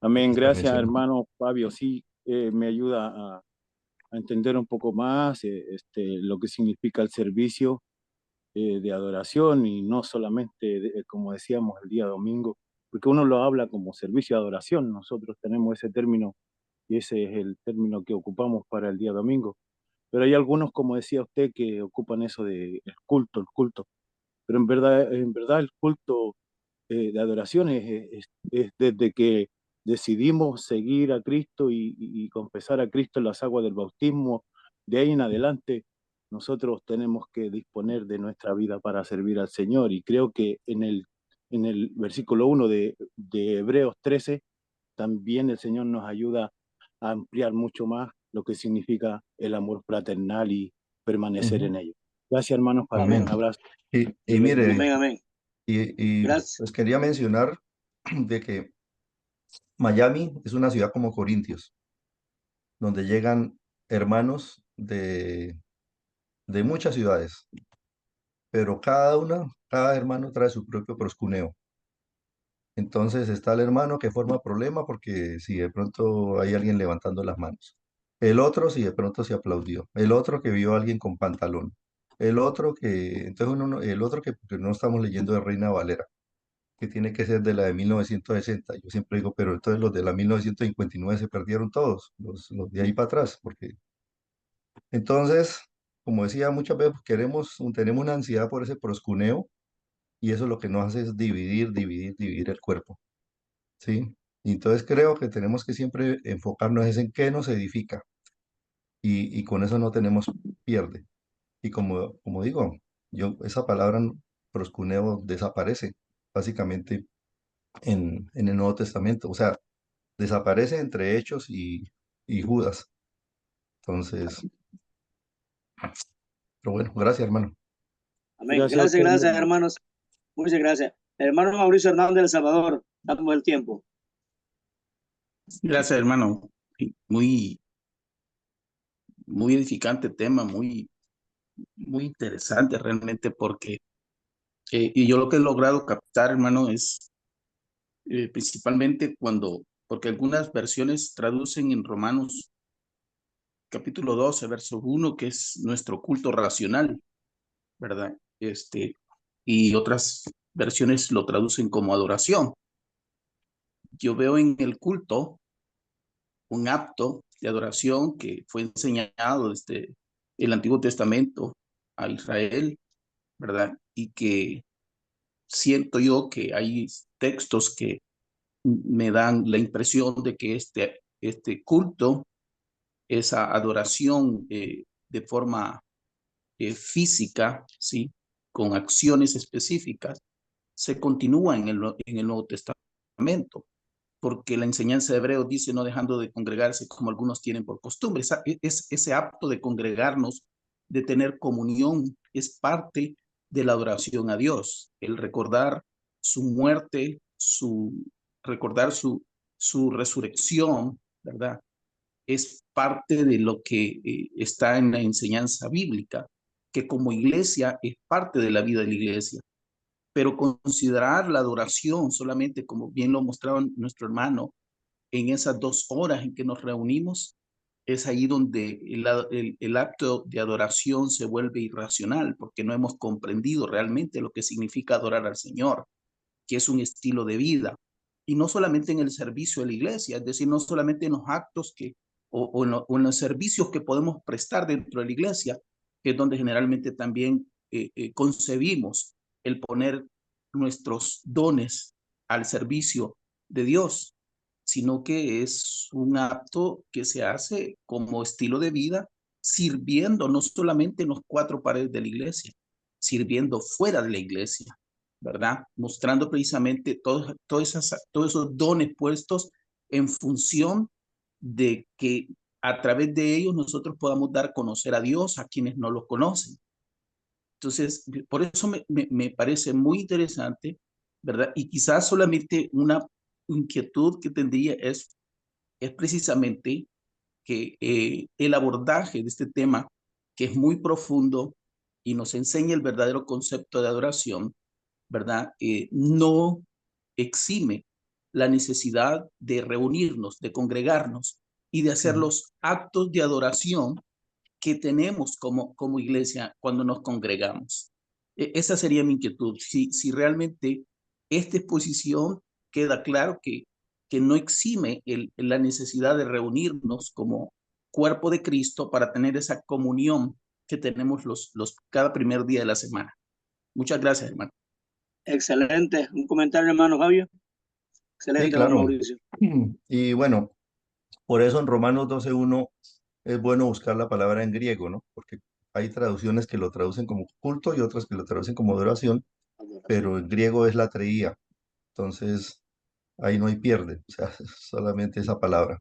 Speaker 9: Amén.
Speaker 5: esta
Speaker 9: Gracias,
Speaker 5: mención.
Speaker 9: hermano Fabio. Sí, me ayuda a entender un poco más lo que significa el servicio de adoración y no solamente, como decíamos, el día domingo, porque uno lo habla como servicio de adoración. Nosotros tenemos ese término y ese es el término que ocupamos para el día domingo. Pero hay algunos, como decía usted, que ocupan eso de el culto. Pero en verdad el culto de adoración es desde que decidimos seguir a Cristo y confesar a Cristo en las aguas del bautismo. De ahí en adelante, nosotros tenemos que disponer de nuestra vida para servir al Señor. Y creo que en el versículo 1 de Hebreos 13, también el Señor nos ayuda a ampliar mucho más lo que significa el amor fraternal y permanecer en ello. Gracias, hermano Fabio.
Speaker 5: Amén.
Speaker 9: Un abrazo.
Speaker 5: Y mire,
Speaker 7: Amén, amén.
Speaker 5: y
Speaker 7: Gracias.
Speaker 5: les quería mencionar de que Miami es una ciudad como Corintios, donde llegan hermanos de muchas ciudades, pero cada hermano trae su propio proscuneo. Entonces está el hermano que forma problema porque si de pronto hay alguien levantando las manos. El otro si de pronto se aplaudió. El otro que vio a alguien con pantalón. El otro entonces el otro que porque no estamos leyendo de Reina Valera, que tiene que ser de la de 1960. Yo siempre digo, pero entonces los de la 1959 se perdieron todos, los de ahí para atrás, porque entonces, como decía, muchas veces tenemos una ansiedad por ese proscuneo y eso lo que nos hace es dividir el cuerpo. ¿Sí? Y entonces creo que tenemos que siempre enfocarnos es en qué nos edifica y con eso no tenemos pierde. Y como digo, esa palabra proscuneo desaparece básicamente en el Nuevo Testamento, o sea, desaparece entre Hechos y Judas. Entonces, pero bueno, gracias hermano.
Speaker 7: Amén.
Speaker 9: Gracias a usted,
Speaker 7: Gracias,
Speaker 9: hermano.
Speaker 7: hermanos. Muchas gracias. Hermano Mauricio Hernández de El Salvador, damos el tiempo.
Speaker 8: Gracias, hermano. Muy, muy edificante tema, muy interesante realmente porque, y yo lo que he logrado captar, hermano, es principalmente porque algunas versiones traducen en Romanos capítulo 12, verso 1, que es nuestro culto racional, ¿verdad? Y otras versiones lo traducen como adoración. Yo veo en el culto un acto de adoración que fue enseñado desde el Antiguo Testamento a Israel, ¿verdad? Y que siento yo que hay textos que me dan la impresión de que este culto, esa adoración de forma física, ¿sí? Con acciones específicas, se continúa en el Nuevo Testamento, porque la enseñanza de Hebreos dice no dejando de congregarse como algunos tienen por costumbre. Ese acto de congregarnos, de tener comunión, es parte de la adoración a Dios. El recordar su muerte, recordar su resurrección, ¿verdad? Es parte de lo que está en la enseñanza bíblica, que como iglesia es parte de la vida de la iglesia. Pero considerar la adoración solamente, como bien lo mostraba nuestro hermano, en esas 2 horas en que nos reunimos, es ahí donde el acto de adoración se vuelve irracional, porque no hemos comprendido realmente lo que significa adorar al Señor, que es un estilo de vida. Y no solamente en el servicio de la iglesia, es decir, no solamente en los actos o en los servicios que podemos prestar dentro de la iglesia, que es donde generalmente también concebimos el poner nuestros dones al servicio de Dios, sino que es un acto que se hace como estilo de vida, sirviendo no solamente en los cuatro paredes de la iglesia, sirviendo fuera de la iglesia, ¿verdad? Mostrando precisamente todos esos dones puestos en función de que a través de ellos nosotros podamos dar a conocer a Dios a quienes no lo conocen. Entonces, por eso me parece muy interesante, ¿verdad? Y quizás solamente una inquietud que tendría es precisamente que el abordaje de este tema, que es muy profundo y nos enseña el verdadero concepto de adoración, ¿verdad? No exime la necesidad de reunirnos, de congregarnos y de hacer los actos de adoración que tenemos como iglesia cuando nos congregamos. Esa sería mi inquietud. Si realmente esta exposición queda claro que no exime la necesidad de reunirnos como cuerpo de Cristo para tener esa comunión que tenemos cada primer día de la semana. Muchas gracias, hermano.
Speaker 7: Excelente. Un comentario, hermano Fabio.
Speaker 5: Sí,
Speaker 7: Excelente, hermano
Speaker 5: claro.
Speaker 7: Mauricio.
Speaker 5: Y bueno, por eso en Romanos 12:1 es bueno buscar la palabra en griego, ¿no? Porque hay traducciones que lo traducen como culto y otras que lo traducen como adoración, pero en griego es latreía. Entonces, ahí no hay pierde, o sea, solamente esa palabra.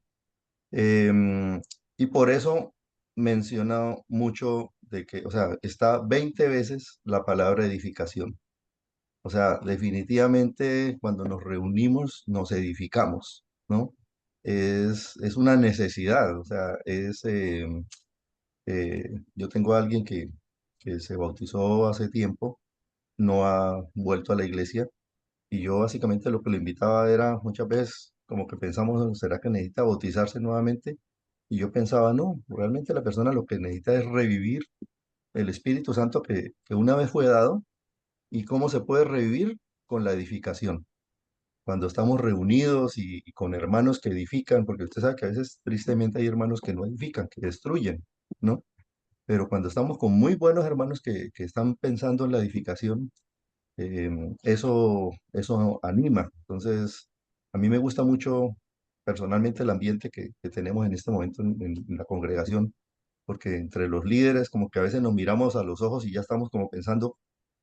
Speaker 5: Em, y por eso menciona mucho de que, o sea, está 20 veces la palabra edificación. O sea, definitivamente cuando nos reunimos nos edificamos, ¿no? Es una necesidad, o sea, yo tengo a alguien que se bautizó hace tiempo, no ha vuelto a la iglesia, y yo básicamente lo que le invitaba era muchas veces como que pensamos, ¿será que necesita bautizarse nuevamente? Y yo pensaba, no, realmente la persona lo que necesita es revivir el Espíritu Santo que una vez fue dado. ¿Y cómo se puede revivir? Con la edificación. Cuando estamos reunidos y con hermanos que edifican, porque usted sabe que a veces tristemente hay hermanos que no edifican, que destruyen, ¿no? Pero cuando estamos con muy buenos hermanos que están pensando en la edificación, eso anima. Entonces, a mí me gusta mucho personalmente el ambiente que tenemos en este momento en la congregación, porque entre los líderes como que a veces nos miramos a los ojos y ya estamos como pensando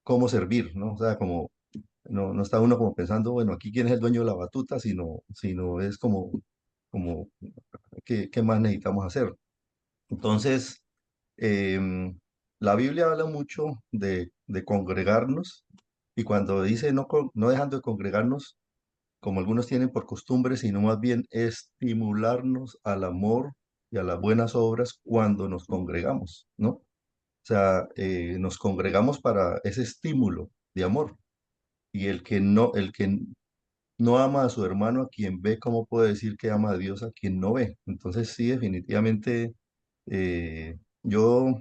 Speaker 5: cómo servir, ¿no? O sea, como no está uno como pensando, bueno, aquí quién es el dueño de la batuta, sino es como ¿qué más necesitamos hacer? Entonces, em, la Biblia habla mucho de congregarnos y cuando dice no dejando de congregarnos, como algunos tienen por costumbre, sino más bien estimularnos al amor y a las buenas obras cuando nos congregamos, ¿no? O sea, nos congregamos para ese estímulo de amor. Y el que no ama a su hermano, a quien ve, ¿cómo puede decir que ama a Dios a quien no ve? Entonces, sí, definitivamente, yo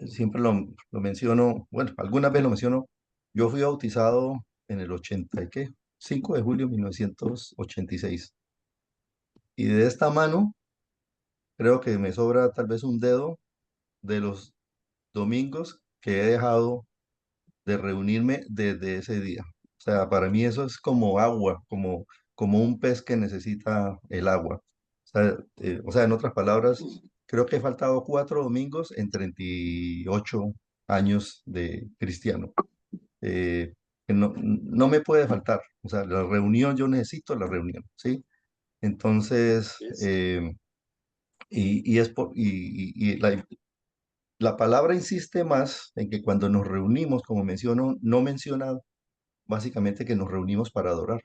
Speaker 5: siempre lo menciono, bueno, alguna vez lo menciono, yo fui bautizado en el 80, ¿y qué? 5 de julio de 1986. Y de esta mano, creo que me sobra tal vez un dedo de los domingos que he dejado de reunirme desde ese día. O sea, para mí eso es como agua, como un pez que necesita el agua. O sea, en otras palabras, creo que he faltado 4 domingos en 38 años de cristiano. Que no me puede faltar. O sea, la reunión, yo necesito la reunión, ¿sí? Entonces, y la palabra insiste más en que cuando nos reunimos, como menciono, no menciona básicamente que nos reunimos para adorar.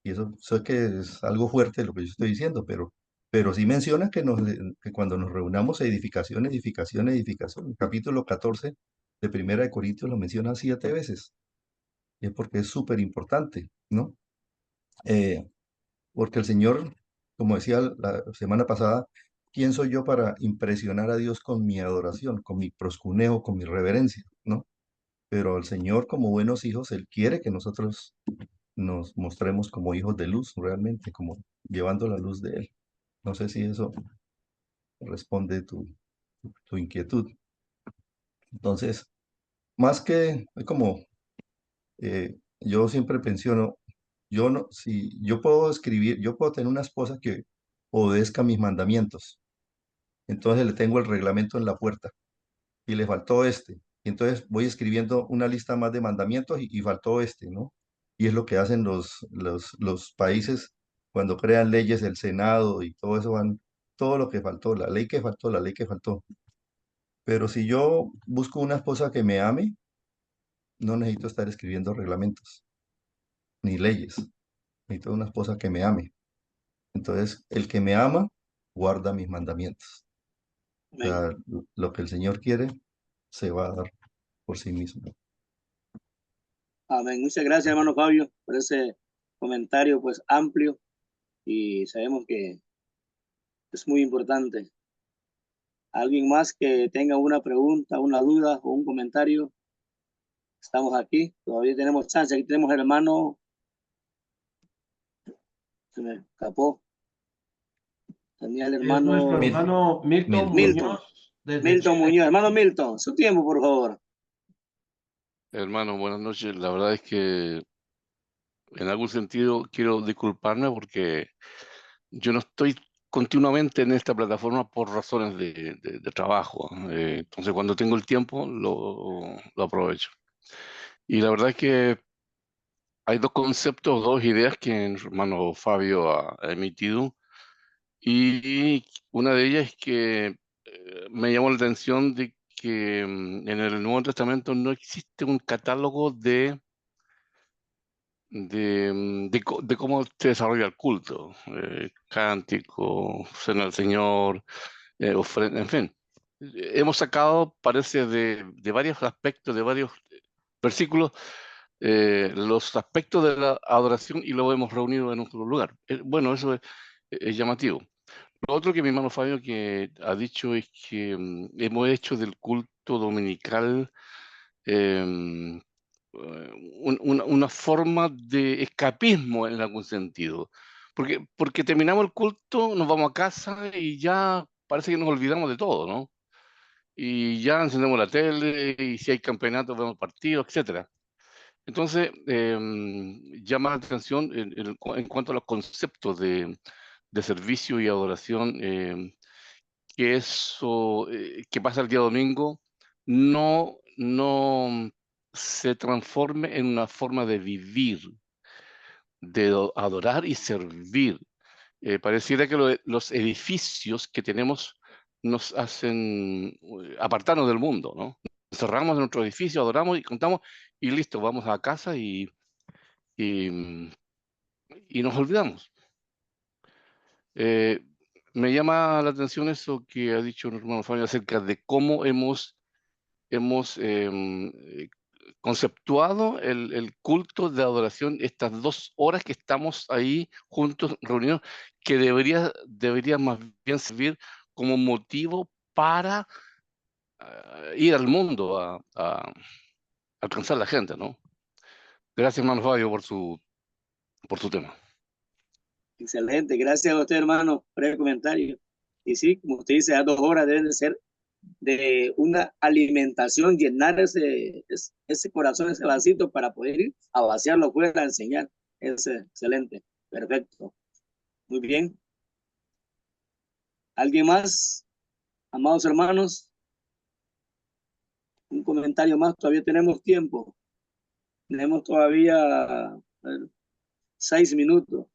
Speaker 5: Y eso sé que es algo fuerte lo que yo estoy diciendo, pero sí menciona que cuando nos reunamos, edificación, edificación, edificación. El capítulo 14 de Primera de Corintios lo menciona 7 veces. Y es porque es súper importante, ¿no? Porque el Señor como decía la semana pasada, ¿quién soy yo para impresionar a Dios con mi adoración, con mi proscuneo, con mi reverencia, ¿no? Pero el Señor, como buenos hijos, Él quiere que nosotros nos mostremos como hijos de luz, realmente, como llevando la luz de Él. No sé si eso responde tu inquietud. Entonces, más que, es como yo siempre pensiono, yo no, si yo puedo escribir, yo puedo tener una esposa que obedezca mis mandamientos. Entonces le tengo el reglamento en la puerta y le faltó este. Y entonces voy escribiendo una lista más de mandamientos y faltó este, ¿no? Y es lo que hacen los países cuando crean leyes, el Senado y todo eso van, todo lo que faltó, la ley que faltó, la ley que faltó. Pero si yo busco una esposa que me ame, no necesito estar escribiendo reglamentos ni leyes. Necesito una esposa que me ame. Entonces, el que me ama, guarda mis mandamientos. O
Speaker 7: Amén.
Speaker 5: sea, lo que el Señor quiere, se va a dar por sí mismo.
Speaker 7: Amén. Muchas gracias, hermano Fabio, por ese comentario pues amplio y sabemos que es muy importante. ¿Alguien más que tenga una pregunta, una duda o un comentario? Estamos aquí, todavía tenemos chance. Aquí tenemos al hermano, se me escapó, tenía el
Speaker 10: Es nuestro
Speaker 7: hermano
Speaker 10: hermano Milton
Speaker 7: Milton.
Speaker 10: Muñoz desde
Speaker 7: Milton
Speaker 10: Chile.
Speaker 7: Muñoz. Hermano Milton, su tiempo, por favor.
Speaker 11: Hermano, buenas noches. La verdad es que en algún sentido quiero disculparme porque yo no estoy continuamente en esta plataforma por razones de trabajo. Entonces, cuando tengo el tiempo, lo aprovecho. Y la verdad es que hay dos conceptos, dos ideas que nuestro hermano Fabio ha emitido. Y una de ellas es que me llamó la atención de que en el Nuevo Testamento no existe un catálogo de cómo se desarrolla el culto, cántico, cena del Señor, ofrenda, en fin. Hemos sacado, parece, de varios aspectos, de varios versículos, los aspectos de la adoración y lo hemos reunido en un solo lugar. Bueno, eso es llamativo. Lo otro que mi hermano Fabio que ha dicho es que hemos hecho del culto dominical em, una forma de escapismo en algún sentido. Porque terminamos el culto, nos vamos a casa y ya parece que nos olvidamos de todo, ¿no? Y ya encendemos la tele y si hay campeonatos vemos partidos, etcétera. Entonces, llama la atención en cuanto a los conceptos de servicio y adoración, que eso que pasa el día domingo no se transforme en una forma de vivir, de adorar y servir. Pareciera que los edificios que tenemos nos hacen apartarnos del mundo, ¿no? Cerramos en nuestro edificio, adoramos y contamos y listo, vamos a casa y nos olvidamos. Me llama la atención eso que ha dicho el hermano Fabio acerca de cómo hemos conceptuado el culto de adoración, estas 2 horas que estamos ahí juntos, reunidos, que debería más bien servir como motivo para ir al mundo a alcanzar la gente, ¿no? Gracias, hermano Fabio, por su tema.
Speaker 7: Excelente, gracias a usted, hermano, por el comentario. Y sí, como usted dice, a 2 horas deben de ser de una alimentación, llenar ese corazón, ese vasito para poder ir a vaciarlo fuera a enseñar. Es excelente, perfecto. Muy bien. ¿Alguien más? Amados hermanos, un comentario más, todavía tenemos tiempo. Tenemos todavía 6 minutos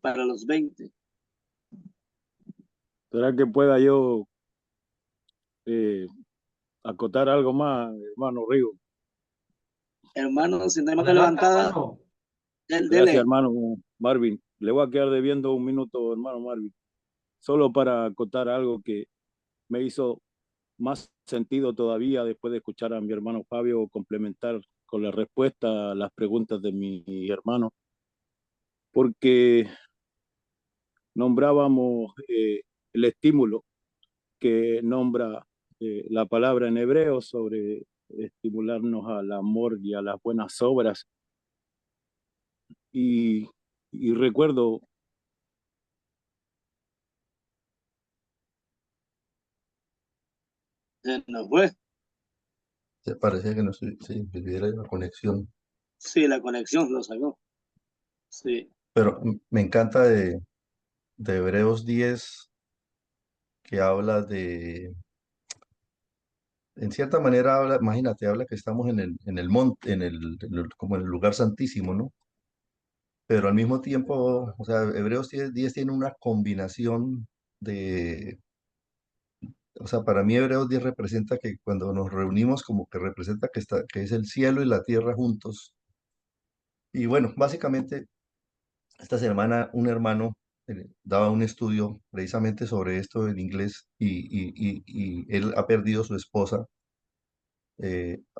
Speaker 7: para los 20.
Speaker 9: ¿Será que pueda yo acotar algo más, hermano Rigo?
Speaker 7: Hermano, sin dar mano levantada.
Speaker 9: Gracias, hermano Marvin. Le voy a quedar debiendo un minuto, hermano Marvin. Solo para acotar algo que me hizo más sentido todavía después de escuchar a mi hermano Fabio complementar con la respuesta a las preguntas de mi hermano. Porque nombrábamos el estímulo que nombra la palabra en hebreo sobre estimularnos al amor y a las buenas obras. Y recuerdo
Speaker 7: no fue.
Speaker 5: Se parecía que no se perdiera la conexión.
Speaker 7: Sí, la conexión lo sacó. Sí.
Speaker 5: Pero me encanta de Hebreos 10, que habla de, en cierta manera habla, imagínate, habla que estamos en el monte, como en el lugar santísimo, ¿no? Pero al mismo tiempo, o sea, Hebreos 10 tiene una combinación de, o sea, para mí Hebreos 10 representa que cuando nos reunimos, como que representa que es el cielo y la tierra juntos. Y bueno, básicamente, esta semana un hermano daba un estudio precisamente sobre esto en inglés y él ha perdido su esposa,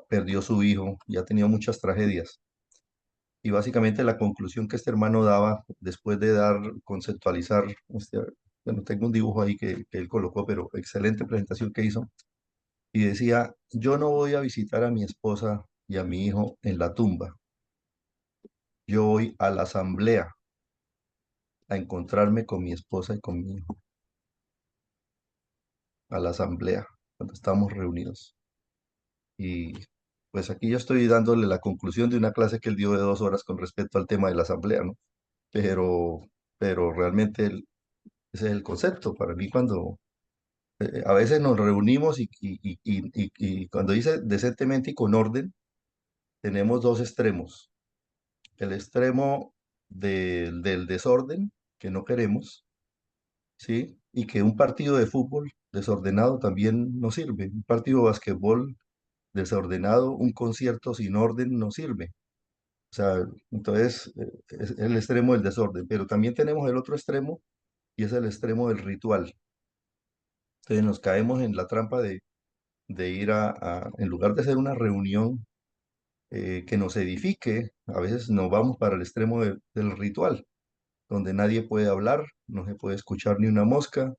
Speaker 5: perdió su hijo y ha tenido muchas tragedias. Y básicamente la conclusión que este hermano daba después de conceptualizar, bueno, tengo un dibujo ahí que él colocó, pero excelente presentación que hizo, y decía, yo no voy a visitar a mi esposa y a mi hijo en la tumba, yo voy a la asamblea a encontrarme con mi esposa y con mi hijo, a la asamblea, cuando estamos reunidos. Y pues aquí yo estoy dándole la conclusión de una clase que él dio de 2 horas con respecto al tema de la asamblea, ¿no? Pero, pero realmente ese es el concepto. Para mí, cuando a veces nos reunimos y cuando dice decentemente y con orden, tenemos dos extremos. El extremo del desorden, que no queremos, ¿sí? Y que un partido de fútbol desordenado también no sirve. Un partido de basquetbol desordenado, un concierto sin orden no sirve. O sea, entonces es el extremo del desorden. Pero también tenemos el otro extremo y es el extremo del ritual. Entonces nos caemos en la trampa de ir en lugar de hacer una reunión que nos edifique, a veces nos vamos para el extremo del ritual, donde nadie puede hablar, no se puede escuchar ni una mosca,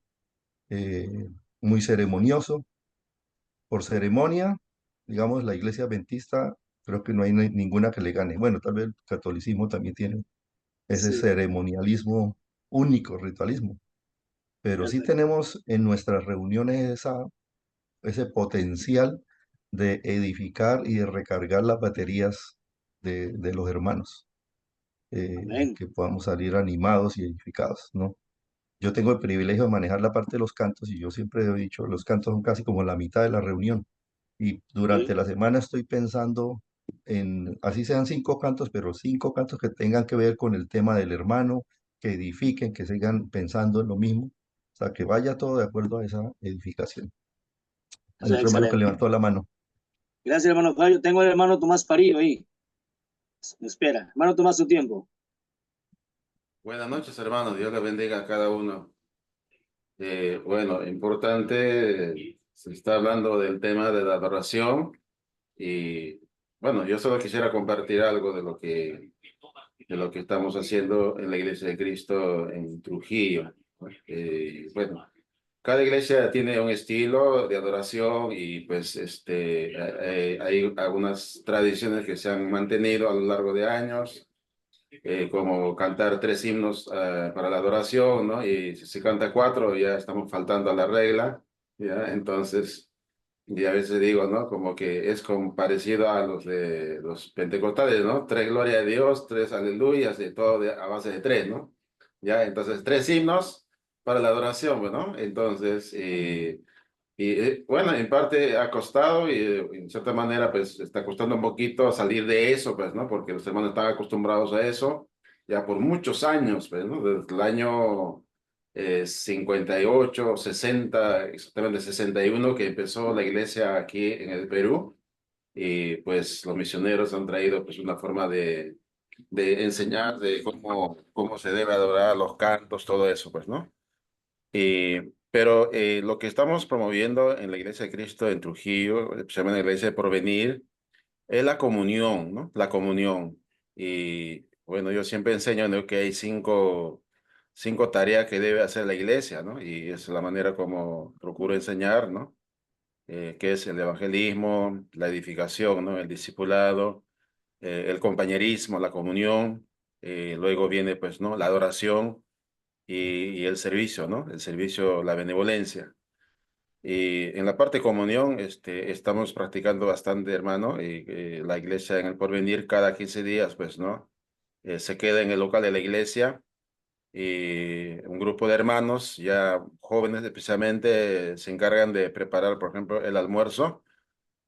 Speaker 5: eh, muy ceremonioso. Por ceremonia, digamos, la iglesia adventista, creo que no hay ninguna que le gane. Bueno, tal vez el catolicismo también tiene ese
Speaker 7: Sí.
Speaker 5: ceremonialismo único, ritualismo, pero sí tenemos en nuestras reuniones ese potencial de edificar y de recargar las baterías de los hermanos,
Speaker 7: Amén.
Speaker 5: que podamos salir animados y edificados, ¿no? Yo tengo el privilegio de manejar la parte de los cantos y yo siempre he dicho, los cantos son casi como la mitad de la reunión. Y durante
Speaker 7: Sí.
Speaker 5: la semana estoy pensando en, así sean 5 cantos, pero 5 cantos que tengan que ver con el tema del hermano, que edifiquen, que sigan pensando en lo mismo, o sea, que vaya todo de acuerdo a esa edificación. Hay
Speaker 7: Eso es
Speaker 5: otro hermano que
Speaker 7: excelente.
Speaker 5: levantó la mano.
Speaker 7: Gracias, hermano Fabio. Tengo al hermano Tomás Parillo ahí. Me espera. Hermano Tomás, su tiempo.
Speaker 10: Buenas noches, hermanos. Dios les bendiga a cada uno. Bueno, importante, se está hablando del tema de la adoración y bueno, yo solo quisiera compartir algo de lo que estamos haciendo en la Iglesia de Cristo en Trujillo. Bueno, cada iglesia tiene un estilo de adoración y pues hay algunas tradiciones que se han mantenido a lo largo de años, como cantar 3 himnos para la adoración, ¿no? Y si se canta 4 ya estamos faltando a la regla, ¿ya? Entonces, y a veces digo, ¿no? Como que es como parecido a los de los pentecostales, ¿no? 3 gloria a Dios, 3 aleluyas, y todo a base de 3, ¿no? Ya, entonces 3 himnos para la adoración, ¿no? Entonces, bueno, en parte ha costado y en cierta manera pues está costando un poquito salir de eso, pues, ¿no? Porque los hermanos están acostumbrados a eso ya por muchos años, pues, ¿no? Desde el año 58, 60, exactamente 61 que empezó la iglesia aquí en el Perú y pues los misioneros han traído pues una forma de enseñar de cómo se debe adorar los cantos, todo eso, pues, ¿no? Pero lo que estamos promoviendo en la Iglesia de Cristo en Trujillo, especialmente en la Iglesia de Porvenir, es la comunión, ¿no? La comunión. Y bueno, yo siempre enseño, ¿no?, que hay 5 tareas que debe hacer la iglesia, ¿no? Y es la manera como procuro enseñar, ¿no? Que es el evangelismo, la edificación, ¿no? El discipulado, el compañerismo, la comunión, luego viene, pues, ¿no? La adoración y el servicio, ¿no? El servicio, la benevolencia. Y en la parte de comunión, estamos practicando bastante, hermano, y la iglesia en el Porvenir cada 15 días, pues, ¿no? Se queda en el local de la iglesia y un grupo de hermanos, ya jóvenes especialmente, se encargan de preparar, por ejemplo, el almuerzo.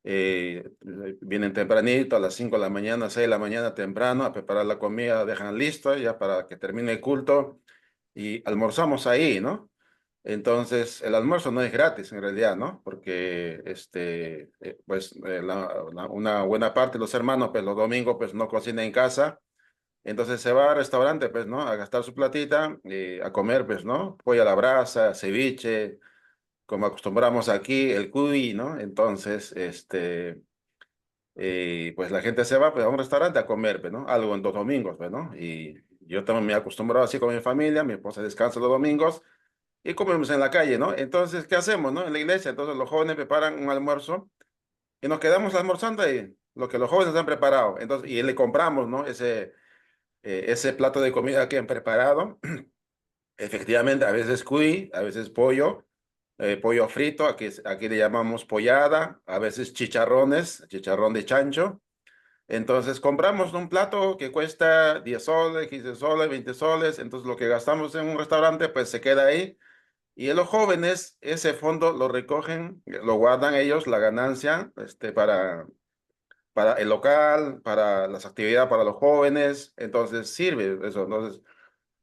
Speaker 10: Vienen tempranito, a las 5 de la mañana, 6 de la mañana temprano, a preparar la comida, dejan listo ya para que termine el culto y almorzamos ahí, ¿no? Entonces, el almuerzo no es gratis en realidad, ¿no? Porque, una buena parte de los hermanos, pues los domingos, pues no cocinan en casa. Entonces se va al restaurante, pues, ¿no? A gastar su platita, a comer, pues, ¿no? Pollo a la brasa, ceviche, como acostumbramos aquí, el cuy, ¿no? Entonces, pues la gente se va, pues, a un restaurante a comer, pues, ¿no? Algo en los domingos, pues, ¿no? Y yo también me he acostumbrado así con mi familia, mi esposa descansa los domingos y comemos en la calle, ¿no? Entonces, ¿qué hacemos, no? En la iglesia, entonces los jóvenes preparan un almuerzo y nos quedamos almorzando ahí, lo que los jóvenes han preparado. Entonces, y le compramos, ¿no? Ese plato de comida que han preparado. Efectivamente, a veces cuy, a veces pollo, pollo frito, aquí le llamamos pollada, a veces chicharrones, chicharrón de chancho. Entonces compramos un plato que cuesta 10 soles, 15 soles, 20 soles, entonces lo que gastamos en un restaurante pues se queda ahí. Y los jóvenes ese fondo lo recogen, lo guardan ellos, la ganancia, para el local, para las actividades para los jóvenes, entonces sirve eso. Entonces,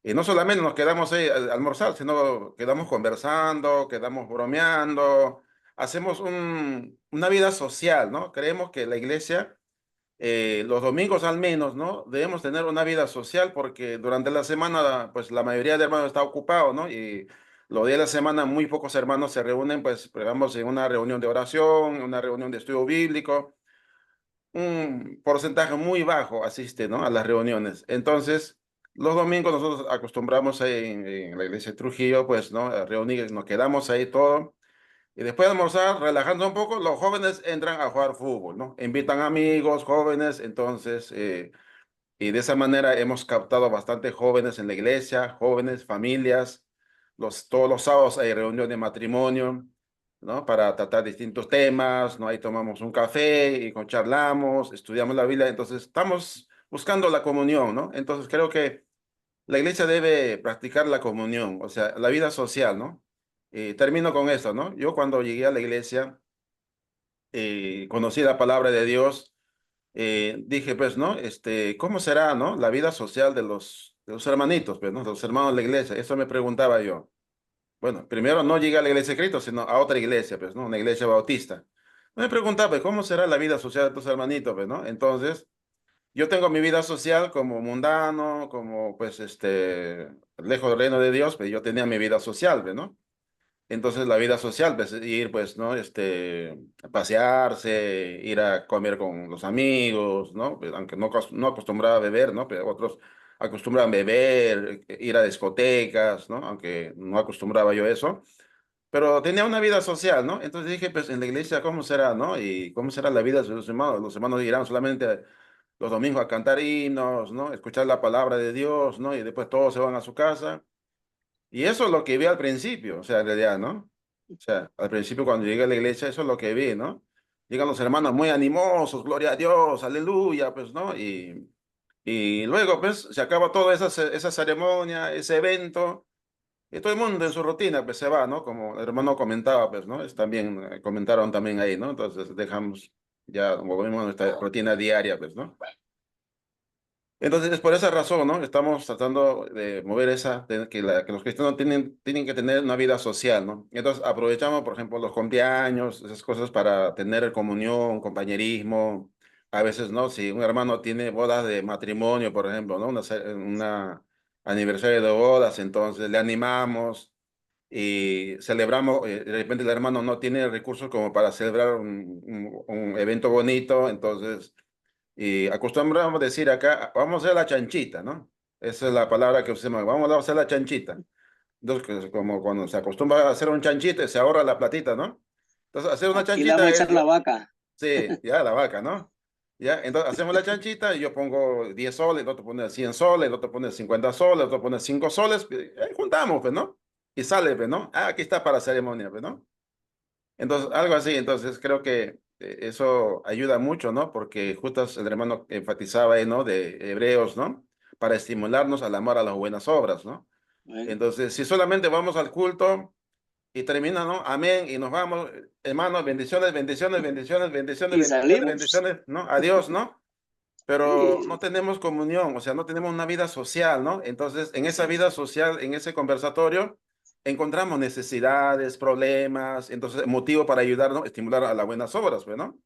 Speaker 10: y no solamente nos quedamos ahí a almorzar, sino quedamos conversando, quedamos bromeando, hacemos una vida social, ¿no? Creemos que la iglesia, los domingos al menos, ¿no? Debemos tener una vida social porque durante la semana, pues la mayoría de hermanos está ocupado, ¿no? Y los días de la semana muy pocos hermanos se reúnen, pues, digamos, en una reunión de oración, una reunión de estudio bíblico. Un porcentaje muy bajo asiste, ¿no? A las reuniones. Entonces, los domingos nosotros acostumbramos ahí en la iglesia de Trujillo, pues, ¿no? A reunir, nos quedamos ahí todo. Y después de almorzar, relajando un poco, los jóvenes entran a jugar fútbol, ¿no? Invitan amigos, jóvenes, entonces, y de esa manera hemos captado bastante jóvenes en la iglesia, jóvenes, familias. Todos los sábados hay reunión de matrimonio, ¿no? Para tratar distintos temas, ¿no? Ahí tomamos un café y charlamos, estudiamos la Biblia. Entonces, estamos buscando la comunión, ¿no? Entonces, creo que la iglesia debe practicar la comunión, o sea, la vida social, ¿no? Y termino con esto, ¿no? Yo cuando llegué a la iglesia, conocí la palabra de Dios, dije, pues, ¿no? ¿Cómo será, no? La vida social de los hermanitos, pues, ¿no? De los hermanos de la iglesia. Eso me preguntaba yo. Bueno, primero no llegué a la iglesia de Cristo, sino a otra iglesia, pues, ¿no? Una iglesia bautista. Me preguntaba, pues, ¿cómo será la vida social de tus hermanitos, pues, ¿no? Entonces, yo tengo mi vida social como mundano, como, pues, lejos del reino de Dios, pues yo tenía mi vida social, pues, ¿no? Entonces la vida social, pues ir, pues, ¿no? A pasearse, ir a comer con los amigos, ¿no? Pues, aunque no acostumbraba a beber, ¿no? Pero otros acostumbran beber, ir a discotecas, ¿no? Aunque no acostumbraba yo eso. Pero tenía una vida social, ¿no? Entonces dije, pues en la iglesia, ¿cómo será, no? Y cómo será la vida de los hermanos. Los hermanos irán solamente los domingos a cantar himnos, ¿no? Escuchar la palabra de Dios, ¿no? Y después todos se van a su casa. Y eso es lo que vi al principio, o sea, en realidad, ¿no? O sea, al principio cuando llegué a la iglesia, eso es lo que vi, ¿no? Llegan los hermanos muy animosos, gloria a Dios, aleluya, pues, ¿no? Y luego, pues, se acaba toda esa ceremonia, ese evento, y todo el mundo en su rutina, pues, se va, ¿no? Como el hermano comentaba, pues, ¿no? También, comentaron también ahí, ¿no? Entonces, dejamos, ya, volvemos a nuestra rutina diaria, pues, ¿no? Entonces, es por esa razón, ¿no? Estamos tratando de mover que los cristianos tienen que tener una vida social, ¿no? Entonces, aprovechamos, por ejemplo, los cumpleaños, esas cosas para tener comunión, compañerismo. A veces, ¿no? Si un hermano tiene bodas de matrimonio, por ejemplo, ¿no? Una aniversario de bodas, entonces le animamos y celebramos. De repente el hermano no tiene recursos como para celebrar un evento bonito, entonces y acostumbramos decir acá, vamos a hacer la chanchita, ¿no? Esa es la palabra que usamos. Vamos a hacer la chanchita. Entonces, como cuando se acostumbra a hacer un chanchito, se ahorra la platita, ¿no? Entonces, hacer una
Speaker 7: Aquí le vamos
Speaker 10: chanchita
Speaker 7: a
Speaker 10: es,
Speaker 7: echar la vaca.
Speaker 10: sí, ya la vaca, ¿no? Ya, entonces hacemos la chanchita y yo pongo 10 soles, el otro pone 100 soles, el otro pone 50 soles, el otro pone 5 soles, y ahí juntamos, pues, ¿no? Y sale, pues, ¿no? Ah, aquí está para ceremonia, pues, ¿no? Entonces, algo así, entonces creo que eso ayuda mucho, ¿no? Porque justo el hermano enfatizaba ahí, ¿no? De Hebreos, ¿no? Para estimularnos al amor a las buenas obras, ¿no?
Speaker 7: Amén.
Speaker 10: Entonces, si solamente vamos al culto y termina, ¿no? Amén, y nos vamos, hermanos, bendiciones, bendiciones, bendiciones, bendiciones,
Speaker 7: Y
Speaker 10: bendiciones,
Speaker 7: salimos.
Speaker 10: bendiciones, ¿no? Adiós, ¿no? Pero
Speaker 7: Sí,
Speaker 10: no tenemos comunión, o sea, no tenemos una vida social, ¿no? Entonces, en esa vida social, en ese conversatorio, encontramos necesidades, problemas, entonces, motivo para ayudarnos, estimular a las buenas obras, pues, ¿no?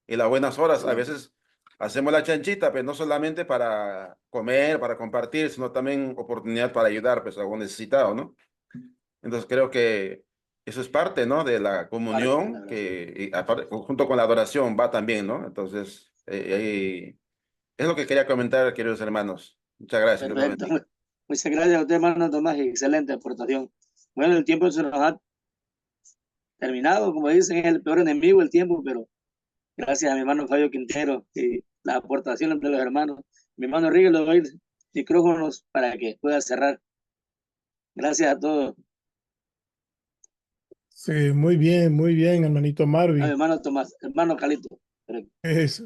Speaker 10: Y las buenas obras, a veces hacemos la chanchita, pero no solamente para comer, para compartir, sino también oportunidad para ayudar, pues, a algún necesitado, ¿no? Entonces, creo que eso es parte, ¿no? De la
Speaker 7: parte, la
Speaker 10: comunión,
Speaker 7: verdad.
Speaker 10: que junto con la adoración va también, ¿no? Entonces, es lo que quería comentar, queridos hermanos. Muchas gracias. Dios los
Speaker 7: Perfecto.
Speaker 10: bendiga.
Speaker 7: Muchas gracias a usted, hermano Tomás. Excelente aportación. Bueno, el tiempo se nos ha terminado. Como dicen, es el peor enemigo el tiempo, pero gracias a mi hermano Fabio Quintero y las aportaciones de los hermanos. Mi hermano Rigo, le doy micrófonos para que pueda cerrar. Gracias a todos.
Speaker 2: Sí, muy bien, hermanito
Speaker 7: A mi
Speaker 2: Marvin.
Speaker 7: hermano Tomás, hermano Calito.
Speaker 2: Eso.